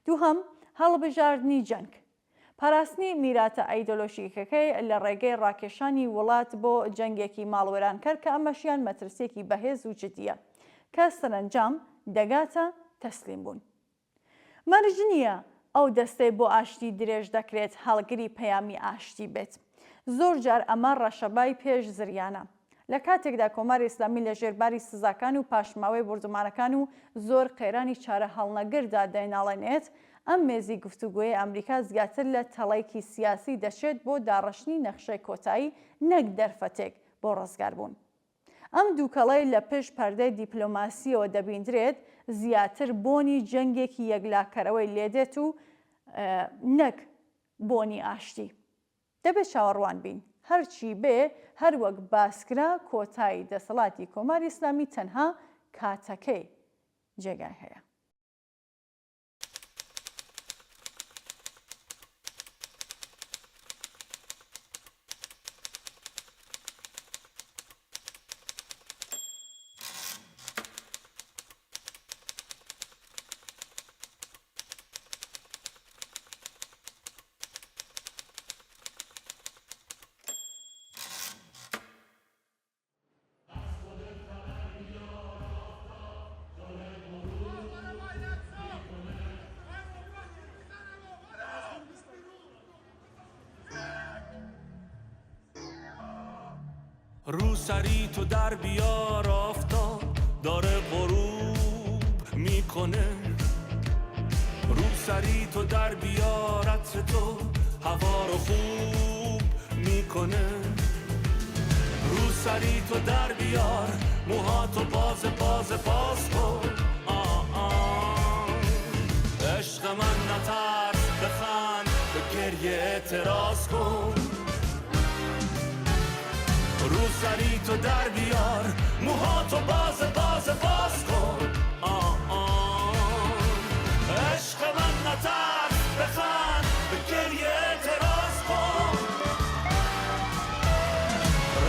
دووهەم هەڵبژاردننی جەنگ. پاراستنی میراتە ئەیدۆلۆژیکەکەی لە ڕێگەی ڕاکێشانی وڵات بۆ جەنگێکی ماڵوێران کرد کە ئەمەشیان مەترسێکی بەهێز و جدیە کە سەرنجام دەگاتە تەسلیم بوون. مەرج نییە ئەو دەستەی بۆ ئاشتی درێژ دەکرێت هەڵگری پەیامی ئاشتی بێت. زۆر جار ئەمە ڕەشەبای پێش زریانە. لە کاتێکدا کۆماری ئیسلامی لە ژێرباری سزاکان و پاشماوەی بردومانەکان و زۆر قەیرانی چارە هەڵنەگردا دەیناڵێنێت، ئەم مێزی گفتوگۆی ئەمریکا زیاتر لە تەڵەیەکی سیاسی دەچێت بۆ داڕشتنی نەخشەی کۆتایی نەک دەرفەتێک بۆ ڕزگاربوون. ئەم دووکەڵەی لە پشت پەردەی دیپلۆماسیەوە دەبیندرێت زیاتر بۆنی جەنگێکی یەکلاکەرەوەی لێدێت و نەک بۆنی ئاشتی. دەبێت چاوەڕوان بین هەرچی بێ هەروەک باسکرا کۆتایی دەسەڵاتی کۆماری ئیسلامی تەنها کاتەکەی جێگای هەیە. رو سری تو در بیار آفتاب داره غروب میکنه رو سری تو در بیار عطر تو هوا رو خوب میکنه رو سری تو در بیار موهاتو باز کن عشق من نترس بخند به گریه اعتراض کن رو سری تو در بیار موهاتو باز کن عشق من نترس بخند به گریه اعتراض کن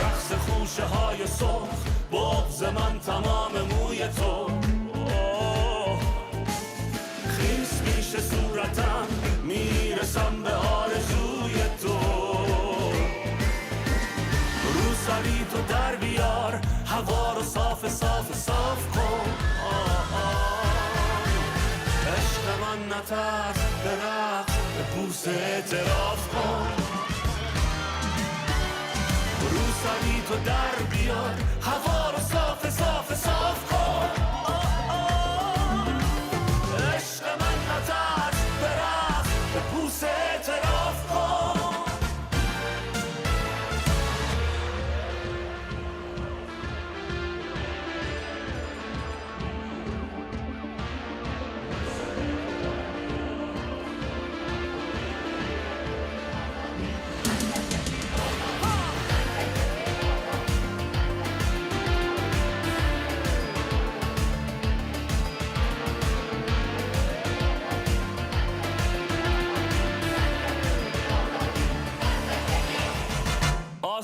رقص خوشه های صبح بغض من تمام موی تو خیس میشه صورتم میرسم به آرزوی تو رو سری تو در بیار هوا رو صاف کن عشق من نترس به رقص به بوسه اعتراف کن رو سری تو در بیار هوا رو صاف کن عشق من نترس به رقص به بوسه اعتراف کن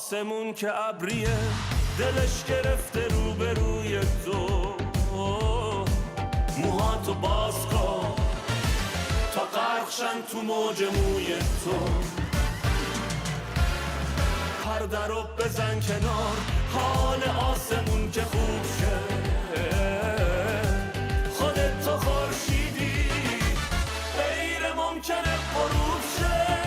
آسمون که ابریه دلش گرفته روبروی تو موهاتو باز کن تا غرقشن تو موج موی تو پرده رو بزن کنار حال آسمون که خوب شه خودت تو خورشیدی غیر ممکنه غروب شه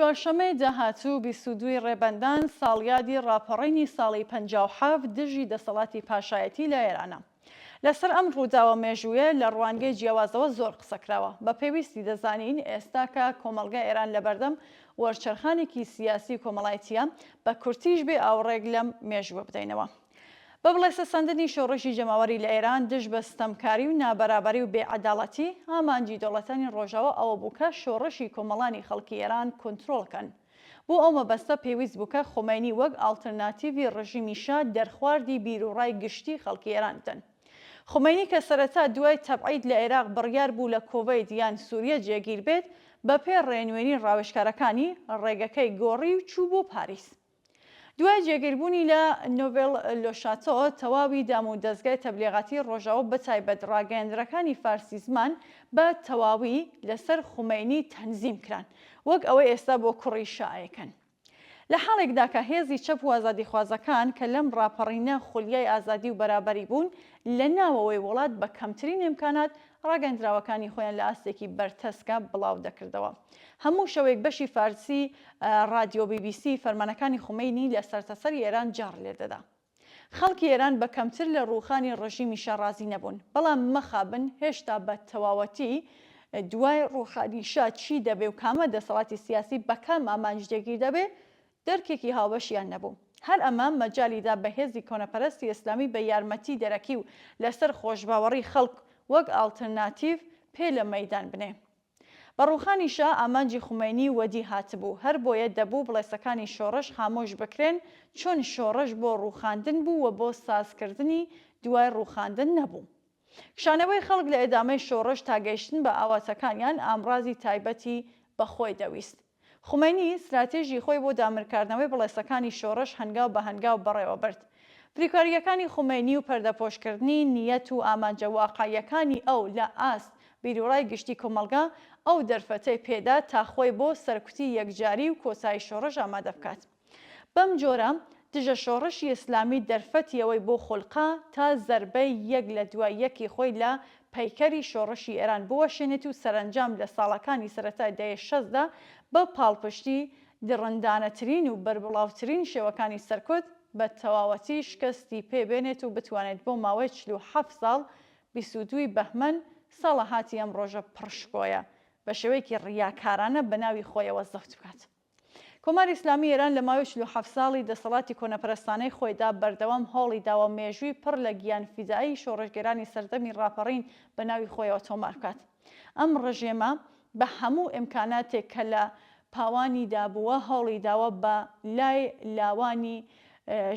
چوارشەمەی داهاتوو 22 ڕێبەندان ساڵیادی ڕاپەڕینی ساڵی 57 دژی دەسەڵاتی پاشایەتی لە ئێرانە. لەسەر ئەم ڕووداوە مێژوویە لە ڕوانگەی جیاوازەوە زۆر قسەکراوە. بە پێویستی دەزانین ئێستا کە کۆمەڵگە ئێران لەبەردەم وەرچەرخانێکی سیاسی کۆمەڵایەتیە بە کورتیش بێ ئاوڕێک لەم مێژووە بدەینەوە. بە بڵێ سەسەندنی شۆڕشی جەماوەری لە ئێران دژ بە ستەمکاری و نابەرابەری و بێعەداڵەتی ئامانجی دەوڵەتانی ڕۆژاوە ئەوە بووکە شۆڕشی کۆمەڵانی خەڵکی ئێران کۆنترۆڵکەن. بۆ ئەو مەبەستە پێویست بووکە خۆمینی وەک ئاڵتەرناتیڤی ڕژیمی شا دەرخواردی بیرروڕای گشتی خەڵکی ئێران بدەن. خۆمینی کە سەرەتا دوای تەبعید لە عێراق بڕیار بوو لە کۆڤید یان سووریە جێگیر بێت بە پێ ڕێنوێنی ڕاوێژکارەکانی ڕێگەکەی گۆڕی و چوو بۆ پاریس. دوای جێگیربوونی لە نۆڤێل لۆشاتۆ تەواوی دام و دەستگای تەبلیغاتی ڕۆژاوە بەتایبەت ڕاگەیاندرەکانی فارسی زمان بە تەواوی لەسەر خومینی تەنزیم کران وەک ئەوەی ئێستا بۆ کوڕی شایەکەن. لە حاڵێکدا کە هێزی چەپ و ئازادیخوازەکان کە لەم ڕاپەڕینە خولیای ئازادی و بەرابەری بوون لە ناوەوەی وڵات بە کەمترین ئیمکانات ڕاگەندراوەکانی خۆیان لە ئاستێکی بەرتەسکە بڵاو دەکردەوە. هەموو شەوێک بەشی فارسی رادیۆ BBC فەرمانەکانی خومینی لە سەرتاسەری ئێران جار لێدەدا. خەڵکی ئێران بە کەمتر لە ڕووخانی ڕژیمی شەڕازی نەبوون، بەڵام مەخابن هێشتا بە تەواوەتی دوای ڕووخانی شا چی دەبێ و کامە دەسەڵاتی سیاسی بە کام ئامانجدێگیر دەبێ دەرکێکی هاوبەشیان نەبوو. هەر ئەمە مەجالیدا بە هێزی کۆنەپەرستی ئیسلامی بە یارمەتی دەرەکی و لەسەر خۆشباوەڕی خەڵک وەک ئاڵتەرناتیڤ پێ لە مەیدان بنێ. بە ڕووخانی شا ئامانجی خومینی وەدی هاتبوو، هەر بۆیە دەبوو بڵێسەکانی شۆڕش خامۆش بکرێن چۆن شۆڕش بۆ ڕووخاندن بوو و بۆ سازکردنی دوای ڕووخاندن نەبوو. کشانەوەی خەڵک لە ئێدامەی شۆڕش تا گەیشتن بە ئاواتەکانیان ئامڕازی تایبەتی بەخۆی دەویست. خومینی استراتێژی خۆی بۆ دامرکردنەوەی بڵێسەکانی شۆڕش هەنگاو بە هەنگاو بەڕێوە برد. فریکاریەکانی خومینی و پەردەپۆشکردنی نیەت و ئامانجە واقعیەکانی ئەو لە ئاست بیرۆڕای گشتی کۆمەلگا ئەو دەرفەتەی پێدا تا خۆی بۆ سەرکوتی یەکجاری و کۆسایی شۆڕش ئامادە بکات. بەم جۆرە دژە شۆڕشی ئیسلامی دەرفەتیەوەی بۆ خولقا تا زەربەی یەک لە دوای یەکی خۆی لە پەیکەری شۆڕشی ئێران بوەشێنێت و سەرنجام لە ساڵەکانی سەرەتای دەیە شەزدا بە پاڵپشتی دڕندانەترین و بەربڵاوترین شێوەکانی سەرکوت بە تەواوەتی شکستی پێبێنێت و بتوانێت بۆ ماوەی 47 ساڵ 22 بەهمەن ساڵە هاتی ئەم ڕۆژە پڕشکۆیە بە شێوەیەکی ڕیاکارانە بە ناوی خۆیەوە زەوت بکات. کۆماری ئیسلامی ئێران لە ماوەی 47 ساڵی دەسەڵاتی کۆنەپەرستانەی خۆیدا بەردەوام هەوڵی داوە مێژووی پڕ لە گیان فیدایی شۆڕشگەرانی سەردەمی ڕاپەڕین بە ناوی خۆیەوە تۆمار بکات. ئەم ڕژێمە بە هەموو ئیمکاناتێک کە لە پاوانی دابووە هەوڵی داوە بە لای لاوانی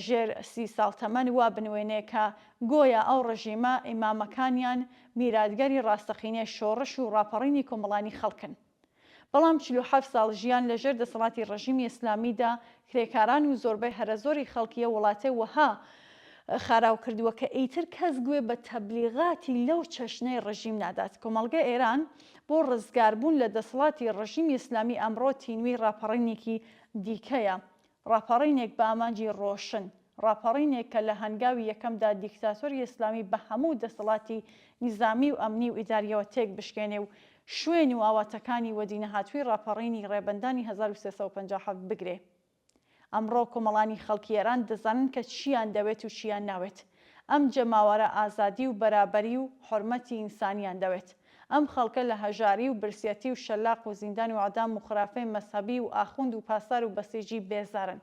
ژێر 30 ساڵ تەمەن وا بنوێنێ کە گۆیا ئەو ڕژیمە ئیمامەکانیان میراتگەری ڕاستەقینەی شۆڕش و ڕاپەڕینی کۆمەڵانی خەڵکن. بەڵام 47 ساڵ ژیان لەژێر دەسەڵاتی ڕژیمی ئیسلامیدا کرێکاران و زۆربەی هەرە زۆری خەڵکیە وڵاتێ وەها خاراو کردووە کە ئیتر کەس گوێ بە تەبلیغاتی لەو چەشنەی ڕژیم نادات. کۆمەڵگەی ئێران بۆ ڕزگاربوون لە دەسەڵاتی ڕژیمی ئیسلامی ئەمڕۆ تینوی ڕاپەڕینێکی دیکەیە، ڕاپەڕینێک بە ئامانجی ڕۆشن، ڕاپەڕینێک کە لە هەنگاوی یەکەمدا دیکتاتۆری ئیسلامی بە هەموو دەسەڵاتی نیزامی و ئەمنی و ئیداریەوە تێک بشکێنێ و شوێن و ئاواتەکانی وەدینە هاتووی ڕاپەڕینی ڕێبەندانی 1357 بگرێ. ئەمڕۆ کۆمەڵانی خەڵکی ئێران دەزانن کە چیان دەوێت و چیان ناوێت. ئەم جەماوەرە ئازادی و بەرابەری و حورمەتی ئینسانیان دەوێت. ئەم خەڵکە لە هەژاری و برسێتی و شەلاق و زیندان و عەدام و خرافەی مەسەبی و ئاخوند و پاسار و بەسیجی بێزارن.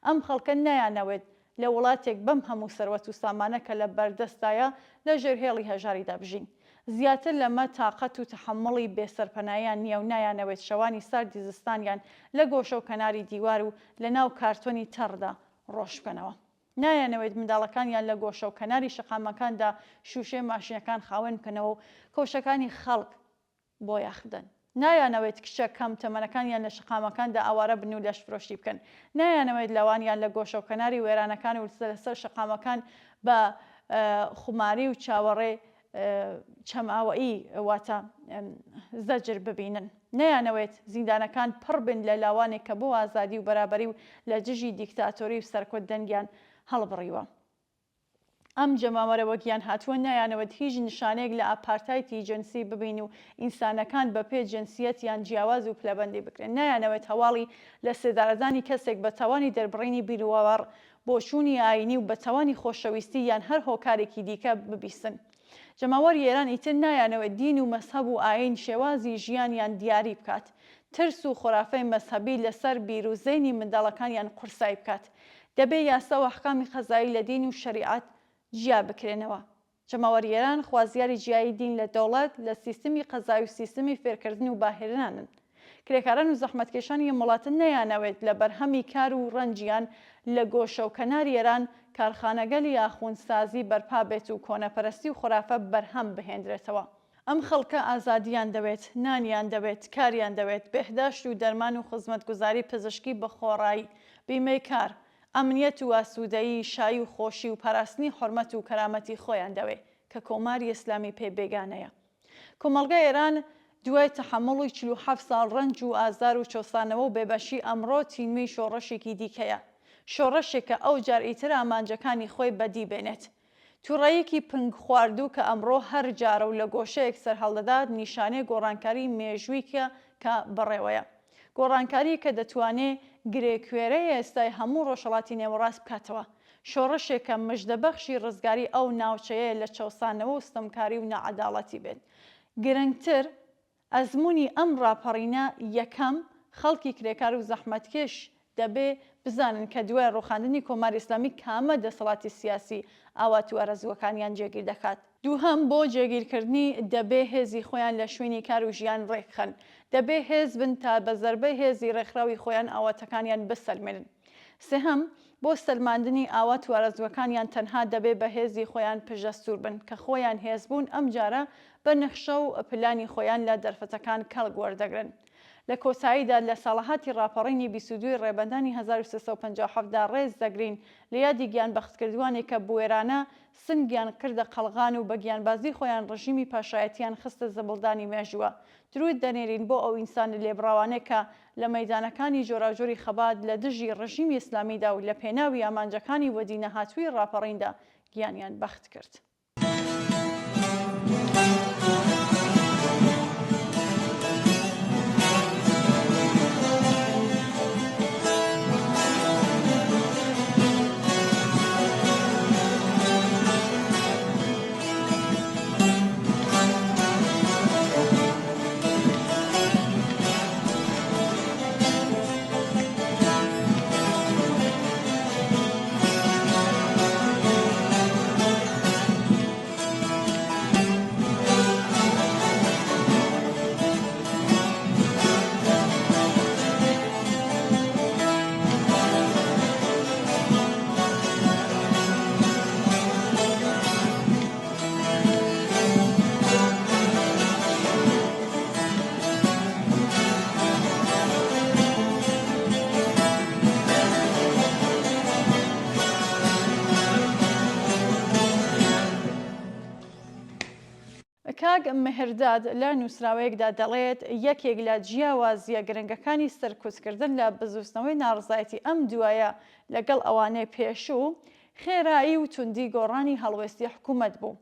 ئەم خەڵکە نایانەوێت لە وڵاتێک بەم هەموو سەروەت و سامانە کە لە بەردەستایە لە ژێرهێڵی هەژاریدا بژین. زیاتر لەمە تااقەت و تەحمڵی بێسەرپەنایان نییە و نایانەوێت شەوانی ساردی زستانیان لە گۆشە و کەناری دیوار و لە ناو کارتۆنی تەڕدا ڕۆژ بکەنەوە. نایانەوێت منداڵەکانیان لە گۆشە و کەناری شەقامەکاندا شوشێ ماشینەکان خاوێن بکەنەوە و کەوشەکانی خەڵک بۆ یاخدەن. نایانەوێت کچە کەم تەمەنەکانیان لە شەقامەکاندا ئاوارە بن و لەش فرۆشتی بکەن. نایانەوێت لەوانیان لە گۆشە و کەناری وێرانەکان و لەسەر شەقامەکان بە خوماری و چاوەڕێ چەماوەئی واتە زەجر ببینن. نەیانەوێت زیندانەکان پڕ بن لە لاوانێک کە بۆ ئازادی و بەرابەری و لە دژی دیکتاتۆری و سەرکۆت دەنگیان هەڵبڕیوە. ئەم جەماوەرەوە گیان هاتووە نایانەوێت هیچ نیشانێک لە ئاپارتایتی جنسی ببین و ئینسانەکان بە پێ جنسیەتیان جیاواز و پلەبەندی بکرێن. نایانەوێت هەواڵی لە سێدارەدانی کەسێک بە تاوانی دەربڕینی بیرواوەڕ بۆچوونی ئاینی و بە تاوانی خۆشەویستی یان هەر هۆکارێکی دیکە ببیستن. جەماوەری ئێران ئیتر نایانەوێت دین و مەسهەب و ئاین شێوازی ژیانیان دیاری بکات. ترس و خۆرافەی مەسهەبی لەسەر بیرروزەینی منداڵەکانیان قورسای بکات. دەبێت یاسا و ئەحکامی قەزایی لە دین و شەریعەت جیا بکرێنەوە. جەماوەری ئێران خوازیاری جیایی دین لە دەوڵەت لە سیستمی قەزایی و سیستمی فێرکردن و باهێرانن. کرێکاران و زەحمەتکێشانی وڵاتن نەیانەوێت لە بەرهەمی کار و ڕەنجیان لە گۆشە و کەناری ئێران کارخانەگەلی یاخونسازی بەرپا بێت و کۆنەپەرستی و خۆرافە بەرهەم بهێنرێتەوە. ئەم خەڵکە ئازادیان دەوێت، نانیان دەوێت، کاریان دەوێت، بێهداشت و دەرمان و خزمەتگوزاری پزیشکی بە خۆڕایی، بیمەی کار، ئەمنیەت و ئاسوودەیی، شایی و خۆشی و پاراستنی حورمەت و کەرامەتی خۆیان دەوێت کە کۆماری ئیسلامی پێ بێگانەیە. کۆمەڵگەی ئێران دوای تەحمڵی 47 ساڵ ڕەنج و ئازار و چۆسانەوە و بێبەشی ئەمڕۆ تینوی شۆڕەشێکی دیکەیە، شۆڕەشێک کە ئەو جار ئیتر ئامانجەکانی خۆی بەدی بێنێت. تووڕەیەکی پنگ خواردوو کە ئەمڕۆ هەر جارە و لە گۆشەیەک سەرهەڵدەدات نیشانەی گۆڕانکاری مێژوویکە کە بەڕێوەیە. گۆڕانکاری کە دەتوانێت گرێکوێرەی ئێستای هەموو ڕۆژهەڵاتی نێوەڕاست بکاتەوە. شۆڕەشێک کە مژدەبەخشی ڕزگاری ئەو ناوچەیە لە چەوسانەوە و ستەمکاری و نەعەداڵەتی بێت. گرنگتر ئەزمموی ئەم ڕاپەڕینە یەکەم خەڵکی کرێکار و زەحمەتکێش دەبێ بزانن کە دوای ڕوخاندنی کۆماری ئیسلامی کامە دەسەڵاتی سیاسی ئاوات و ئەرەزوەکانیان جێگیر دەکات. دووهەم بۆ جێگیرکردنی دەبێ هێزی خۆیان لە شوێنی کار و ژیان ڕێکخەن، دەبێ هێز بن تا بە زەربەی هێزی ڕێکخراوی خۆیان ئاواتەکانیان بسەلمێنن. سێهەم بۆ سەلماندنی ئاوات و ئەرەزوەکانیان تەنها دەبێ بە هێزی خۆیان پژەسوور بن کە خۆیان هێزبوون ئەم جارە بە نەخشە و پلانی خۆیان لە دەرفەتەکان کەڵک وەردەگرن. لە کۆتاییدا لە ساڵەهاتی ڕاپەڕینی 22 ڕێبەندانی 1357دا ڕێز دەگرین لە یادی گیانبەختکردوانێک کە بوێرانە سنگیان کردە قەڵغان و بە گیانبازی خۆیان ڕژیمی پاشایەتیان خستە زەبڵدانی مێژووە. درود دەنێرین بۆ ئەو ئینسان لێبڕاوانەیە کە لە مەیدانەکانی جۆراوجۆری خەبات لە دژی ڕژیمی ئیسلامیدا و لە پێناوی ئامانجەکانی وەدی نەهاتووی ڕاپەڕیندا گیانیان بەخت کرد. کاگ مهرداد لە نووسراوەیەکدا دەڵێت یەکێک لە جیاوازیە گرنگەکانی سەرکوتکردن لە بزوستنەوەی ناڕزایەتی ئەم دوایە لەگەڵ ئەوانەی پێشوو خێرایی و توندی گۆڕانی هەڵوێستی حکوومەت بوو.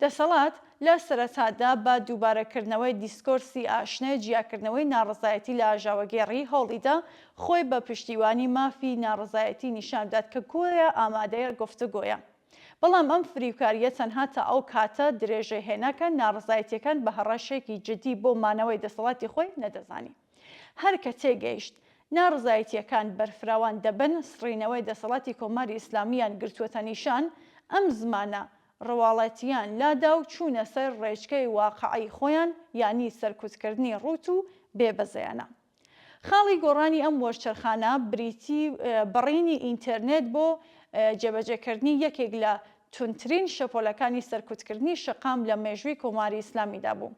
دەسەڵات لە سەرەتادا بە دووبارەکردنەوەی دیسکۆرسی ئاشنای جیاکردنەوەی ناڕزایەتی لە ئاژاوەگێڕی هەوڵیدا خۆی بە پشتیوانی مافی ناڕزایەتی نیشاندات کە گوێە ئامادەیە گفتوگۆیە. بەڵام ئەم فریوکاریە تەنها تا ئەو کاتە درێژەهێناکە ناڕزایەتیەکان بە هەڕەشێکی جدی بۆ مانەوەی دەسەڵاتی خۆی نەدەزانی. هەر کە تێگەیشت ناڕزایەتیەکان بەرفراوان دەبن، سڕینەوەی دەسەڵاتی کۆماری ئیسلامیان گرتووەتە نیشان، ئەم زمانە ڕواڵەتیان لادا و چوونە سەر ڕێچکەی واقعی خۆیان، یانی سەرکوتکردنی ڕوت و بێبەزەیانە. خاڵی گۆڕانی ئەم وەشچەرخانە بریتی بڕینی ئینتەرنێت بۆ جێبەجێکردنی یەکێک لە تونترین شەپۆلەکانی سەرکوتکردنی شەقام لە مێژووی کۆماری ئیسلامیدا بوو.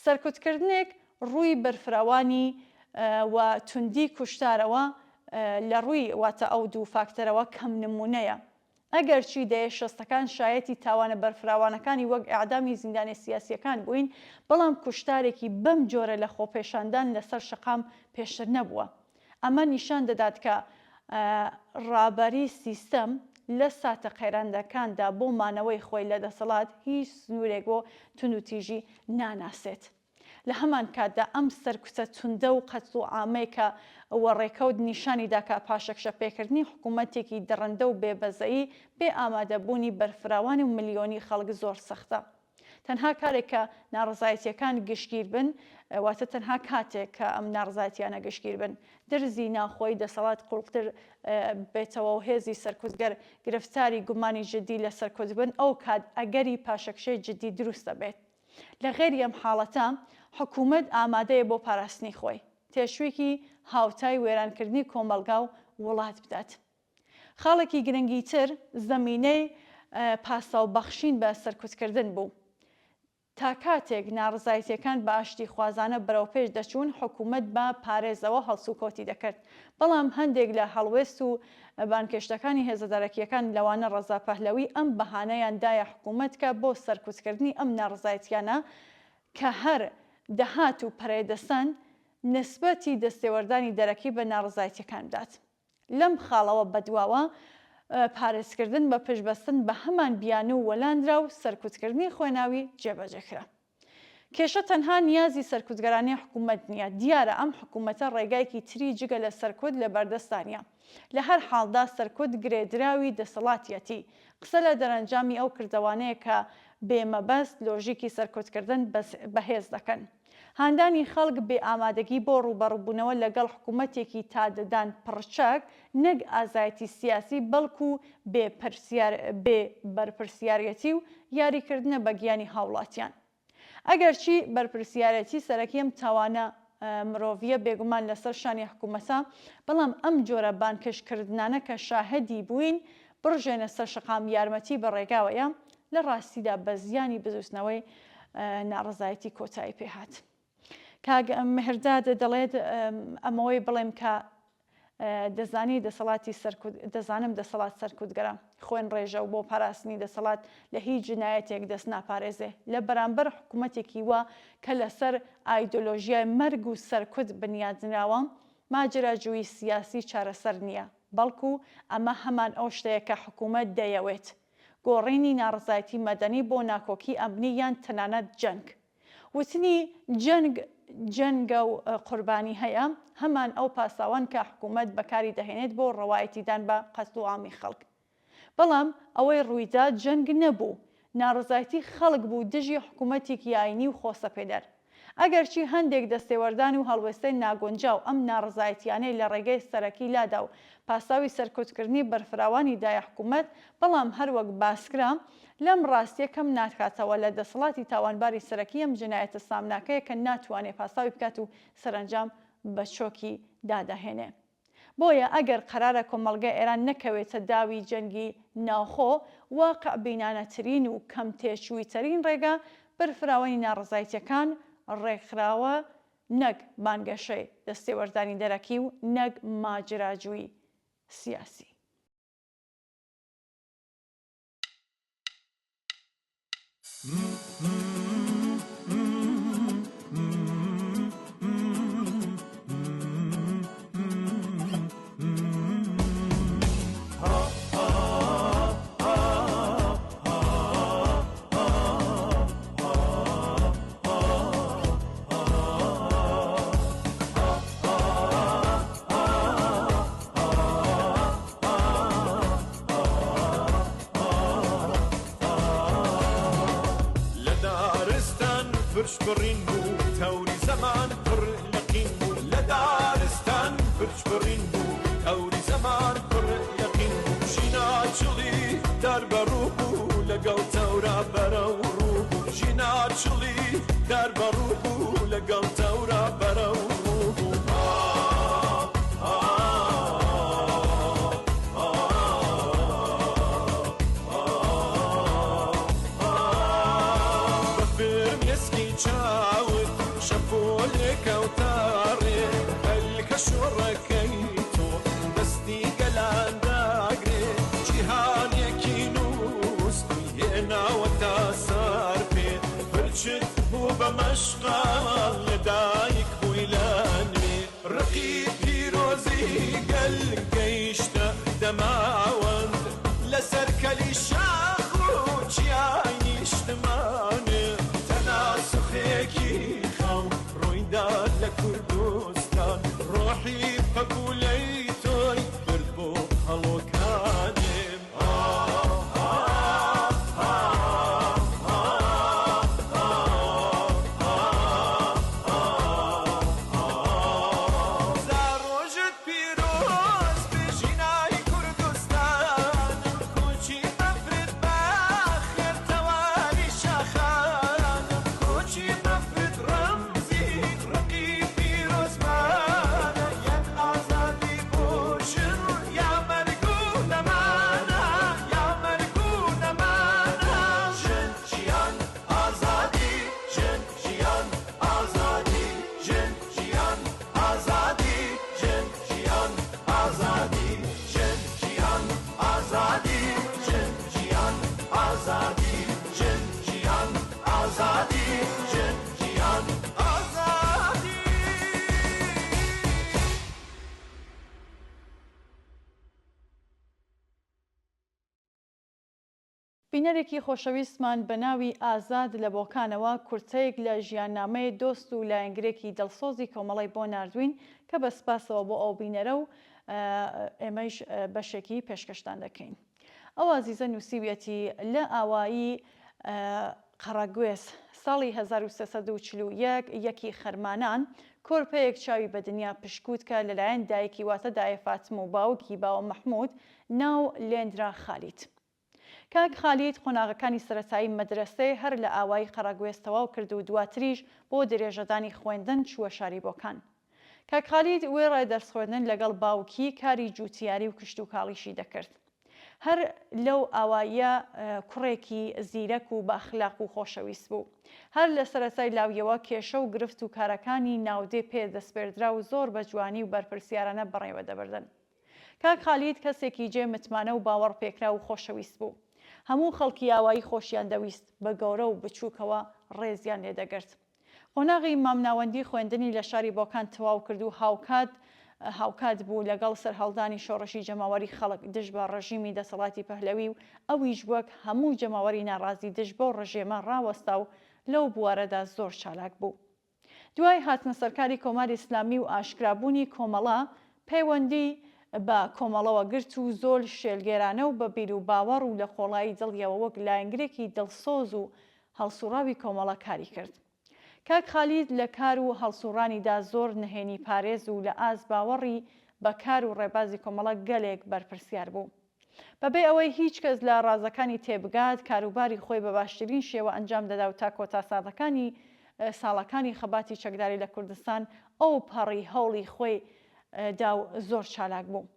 سەرکوتکردنێک ڕووی بەرفراوانی و توندی کوشتارەوە لە ڕووی واتە ئەو دوو فاکتەرەوە کەم نمونەیە. ئەگەرچی دەیەشەستەکان شایەتی تاوانە بەرفراوانەکانی وەک ئەعدامی زیندانی سیاسیەکان بووین، بەڵام کوشتارێکی بەم جۆرە لە خۆپێشاندان لەسەر شەقام پێشتر نەبووە. ئەمە نیشان دەدات کە ڕابەری سیستەم لە ساتە قەیراندەکاندا بۆ مانەوەی خۆی لە دەسەڵات هیچ سنوورێک بۆ تونوتیژی ناناسێت. لە هەمان کاتدا ئەم سەرکوتە توندە و قەتڵ و عامەی کە وەڕێکەوت نیشانی داکە پاشەکشە پێکردنی حکوومەتێکی دڕندە و بێبەزایی بێ ئامادەبوونی بەرفراوانی و ملیۆنی خەڵک زۆر سەختە. تەنها کارێک کە ناڕزایەتیەکان گشتگیر بن، واتە تەنها کاتێک کە ئەم ناڕزایەتیانە گشتگیر بن، درزی ناخۆی دەسەڵات قوڵتر بێتەوە و هێزی سەرکوتگەر گرفتاری گومانی جدی لە سەرکوت بن، ئەو کات ئەگەری پاشەکشەی جدی دروستە بێت. لە غێری ئەم حاڵەتە حکوومەت ئامادەیە بۆ پاراستنی خۆی، تێشوێکی هاوتای وێرانکردنی کۆمەلگا و وڵات بدات. خاڵێکی گرنگی تر زەمینەی پاساوبەخشین بە سەرکوتکردن بوو. تا کاتێک ناڕزایەتیەکان بە ئاشتی خوازانە بەرەوپێش دەچوون حکوومەت بە پارێزەوە هەڵسوکۆتی دەکرد. بەڵام هەندێک لە هەڵوێست و بانکێشتەکانی هێزەدارەکیەکان لەوانە ڕەزا پەهلەوی ئەم بەهانەیاندایە حکوومەتکە بۆ سەرکوتکردنی ئەم ناڕزایەتیانە کە هەر دەهات و پەرێدەسەن نسبەتی دەستێوەردانی دەرەکی بە ناڕزایەتیەکان بدات. لەم خاڵەوە بەدواوە پارێزکردن بە پشتبەستن بە هەمان بیانە و وەلاندرا و سەرکوتکردنی خۆیناوی جێبەجێکرا. کێشە تەنها نیازی سەرکوتگەرانی حکوومەت نییە، دیارە ئەم حکوومەتە ڕێگایەکی تری جگە لە سەرکوت لە بەردەستانیە. لە هەر حاڵدا سەرکوت گرێدراوی دەسەڵاتیەتی قسە لە دەرەنجامی ئەو کردەوانەیە کە بێمەبەست لۆژیکی سەرکوتکردن بەهێز دەکەن. هاندانی خەڵک بێ ئامادەگی بۆ ڕوبەڕووبوونەوە لەگەڵ حکوومەتێکی تادەدان پڕچاک نەک ئازایەتی سیاسی بەڵکو بێ بەرپرسیارەتی و یاریکردنە بە گیانی هاوڵاتیان. ئەگەرچی بەرپرسیارەتی سەرەکیم تاوانە مرۆڤیە بێگومان لەسەر شانی حکوومەتە، بەڵام ئەم جۆرە بانکەشکردنانە کە شاهدی بووین بڕژێنە سەر شقام یارمەتی بە ڕێگاوەیە لە ڕاستیدا بە زیانی بزوستنەوەی ناڕزایەتی کۆتایی پێهات. کاگ مهرداد دەڵێت ئەمەوەی بڵێم کە دەزانم دەسەڵات سەرکوتگەرە خۆین ڕێژە و بۆ پاراستنی دەسەڵات لە هیچ جنایەتێک دەست ناپارێزێ لە بەرامبەر حکوومەتێکی وە کە لەسەر ئایدۆلۆژیای مەرگ و سەرکوت بنیادنراوە ماجراجووی سیاسی چارەسەر نییە، بەڵکو ئەمە هەمان ئەو شتەیە کە حکوومەت دەیەوێت، گۆڕینی ناڕزایەتی مەدەنی بۆ ناکۆکی ئەمنی یان تەنانەت جەنگ. وتنی جەنگە و قوربانی هەیە هەمان ئەو پاساوان کە حکوومەت بەکاری دەهێنێت بۆ ڕەوایەتیدان بە قەتڵ و عامی خەڵک. بەڵام ئەوەی ڕوویدا جەنگ نەبوو، ناڕزایەتی خەڵک بوو دژی حکوومەتێکی ئاینی و خۆسەپێدەر. ئەگەرچی هەندێک دەستێوەردان و هەڵوێستەی ناگۆنجاو ئەم ناڕزایەتیانەی لە ڕێگەی سەرەکی لادا و پاساوی سەرکوتکردنی بەرفراوانی دایە حکوومەت، بەڵام هەروەک باسکرا لەم ڕاستیە کەم ناکاتەوە لە دەسەڵاتی تاوانباری سەرەکی ئەم جنایەتە سامناکەیە کە ناتوانێت پاساوی بکات و سەرنجام بە چۆکی دادەهێنێ. بۆیە ئەگەر قەرارە کۆمەڵگای ئێران نەکەوێتە داوی جەنگی ناوخۆ، واقع بینانەترین و کەم تێچوویترین ڕێگا بەرفراوانی ناڕزایەتیەکان ڕێکخراوە نەک بانگەشەی دەستێوەردانی دەرەکی و نەک ماجراجووی سیاسی. فرش برین بو توری زمان پر لقین بو لدارستان فرش برین بو توری زمان پر لقین بو جینا چلی در برو بو لگل تورا برو رو بو جینا چلی در برو بو لگل تورا برو رو بو شڕەکەیتۆ دەستی گەلانداگرێ جیهانێکی نووستی هێناوەتە سەر پێ پرچت بوو بە مەشقال لەدایک بووی لە نوێ ڕقی پیرۆزی گەلگەیشتە دەماوەند لەسەر کەلی شاخ و چیای نیشتمانێ تەناسوخێکی خەو ڕوویدا لە کوردستان ڕۆحی پەکولەی تۆی برد بۆ هەڵۆکانێم زارۆژت پیرۆز بێ ژینای کوردستان کوچی مەفرد بە خێرتەواری شاخان کوچی مەفرد ڕەمزی ڕقی پیرۆزمان بینەرێکی خۆشەویستمان بە ناوی ئازاد لە بۆکانەوە کورتەیەک لە ژیاننامەی دۆست و لایەنگرێکی دڵسۆزی کۆمەڵی بۆ ناردوین کە بە سپاسەوە بۆ ئەو بینەرە و ئێمەش بەشێکی پێشکەشتان دەکەین. ئەو ئازیزە نووسیویەتی لە ئاوایی قەڕەگوێز ساڵی 1341 یەکی خەرمانان کۆرپەیەک چاوی بە دنیا پشکوت کە لەلایەن دایکی واتە دایە فاتمە و باوکی باوە مەحموود ناو لێندرا خالیت. کاک خالید قۆناغەکانی سەرەتایی مەدرسەی هەر لە ئاوایی قەڕەگوێز تەواو کرد و دواتریش بۆ درێژەدانی خوێندن چووە شاری بۆکان. کاک خالید وێ ڕای دەرسخوێندن لەگەڵ باوکی کاری جووتیاری و کشت و کاڵیشی دەکرد. هەر لەو ئاواییە کوڕێکی زیرەک و بەئەخلاق و خۆشەویست بوو. هەر لە سەرەتای لاویەوە کێشە و گرفت و کارەکانی ناودێ پێ دەستپێردرا و زۆر بە جوانی و بەرپرسیارانە بەڕێوە دەبردن. کاک خالید کەسێکی جێ متمانە و باوەڕ پێکرا و خۆشەویست بوو. هەموو خەڵکی ئاوایی خۆشیان دەویست، بە گەورە و بچووکەوە ڕێزیان لێدەگرت. قۆناغی مامناوەندی خوێندنی لە شاری بۆکان تەواو کرد و هاوکات بوو لەگەڵ سەرهەڵدانی شۆڕشی جەماوەری خەڵک دژ بە ڕەژیمی دەسەڵاتی پەهلەوی و ئەویش وەک هەموو جەماوەری ناڕازی دژ بۆ ڕژێمە ڕاوەستا و لەو بوارەدا زۆر چالاک بوو. دوای هاتنە سەرکاری کۆماری ئیسلامی و ئاشکرابوونی کۆمەڵە پەیوەندی بە کۆمەڵەوە گرت و زۆر شێلگێرانە و بە بیر و باوەڕ و لە خۆڵایی دڵیەوە وەک لایەنگرێکی دڵسۆز و هەڵسوڕاوی کۆمەڵە کاری کرد. کاک خالید لە کار و هەڵسوڕانیدا زۆر نهێنی پارێز و لە ئاز باوەڕی بە کار و ڕێبازی کۆمەڵە گەلێک بەرپرسیار بوو. بەبێ ئەوەی هیچ کەس لە ڕازەکانی تێبگات کاروباری خۆی بە باشترین شێوە ئەنجام دەدا و تا کۆتا ساڵەکانی خەباتی چەکداری لە کوردستان ئەو پەڕی هەوڵی خۆی دا و زۆر چالاک بوو.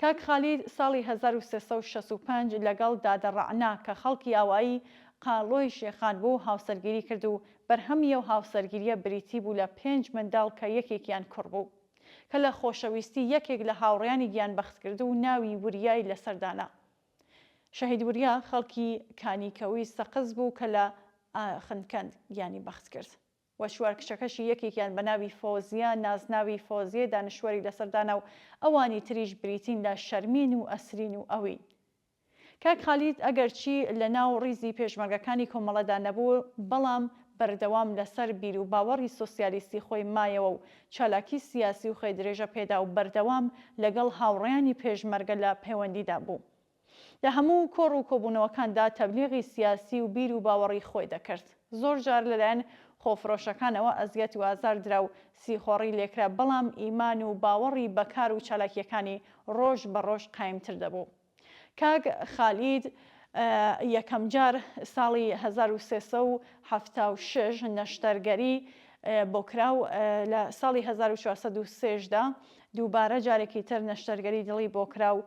کاک خالید ساڵی 1365 لەگەڵ دادەڕعنا کە خەڵکی ئاوایی قاڵۆی شێخان بوو هاوسەرگیری کرد و بەرهەمیە و هاوسەرگیریە بریتی بوو لە 5 منداڵ کە یەکێکیان کوڕ بوو کە لە خۆشەویستی یەکێک لە هاوڕێیانی گیانبەخت کرد و ناوی وریای لەسەردانا. شەهید وریا خەڵکی کانیکەوی سەقز بوو کە لە خندکەند گیانی بەخت کرد. وە شوار کچەکەشی یەکێکیان بە ناوی فۆزیە نازناوی فۆزیە دانیشتوەری لەسەردانا و ئەوانی تریش بریتین لە شەرمین و ئەسرین و ئەوی. کاک خالید ئەگەرچی لە ناو ڕیزی پێشمەرگەکانی کۆمەڵەدا نەبوو بەڵام بەردەوام لەسەر بیر و باوەڕی سۆسیالیستی خۆی مایەوە و چالاکی سیاسی و خۆی درێژە پێدا و بەردەوام لەگەڵ هاوڕێیانی پێشمەرگە لە پەیوەندیدا بوو. لە هەموو کۆڕ و کۆبوونەوەکاندا تەبلیغی سیاسی و بیر و باوەڕی خۆی دەکرد. زۆر جار لەلایەن خۆفرۆشەکانەوە ئەزیەت و ئازار درا و سیخۆڕی لێکرا بەڵام ئیمان و باوەڕی بەکار و چالاکیەکانی ڕۆژ بە ڕۆژ قایمتر دەبوو. کاک خالید یەکەم جار ساڵی 1376 نەشتەرگەری بۆ کراو لە ساڵی 1430دا دووبارە جارێکی تر نەشتەرگەری دڵی بۆ کراو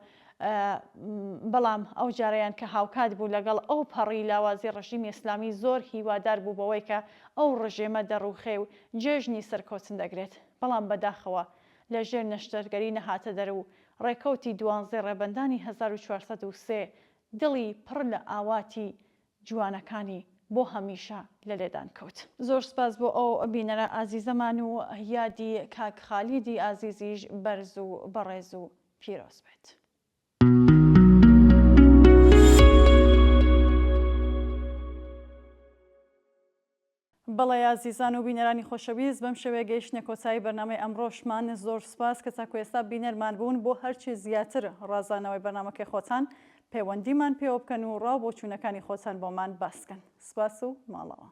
بەڵام ئەو جارەیان کە هاوکات بوو لەگەڵ ئەو پەڕی لاوازی ڕژیمی ئیسلامی زۆر هیوادار بوو بەوەی کە ئەو ڕژێمە دەڕوخێ و جێژنی سەرکۆچن دەگرێت بەڵام بەداخەوە لە ژێر نەشتەرگەری نەهاتە دەر و ڕێکەوتی 12 ڕێبەندانی 1403 دڵی پڕ لە ئاواتی جوانەکانی بۆ هەمیشە لە لێدان کەوت. زۆر سپاس بۆ ئەو بینەرە ئازیزەمان و یادی کاک خالیدی ئازیزیش بەرز و بەڕێز و پیرۆز بێت. بەڵێ ئازیزان و بینەرانی خۆشەویست بەم شێوەیە گەیشتنە کۆتایی بەرنامەی ئەمڕۆشمان زۆر سپاس کە چاکو ئێستا بینەرمان بوون بۆ هەرچی زیاتر ڕازانەوەی بەرنامەکەی خۆتان پەیوەندیمان پێوە بکەن و ڕاو بۆ چوونەکانی خۆتان بۆمان باسکەن. سپاس و ماڵەوە.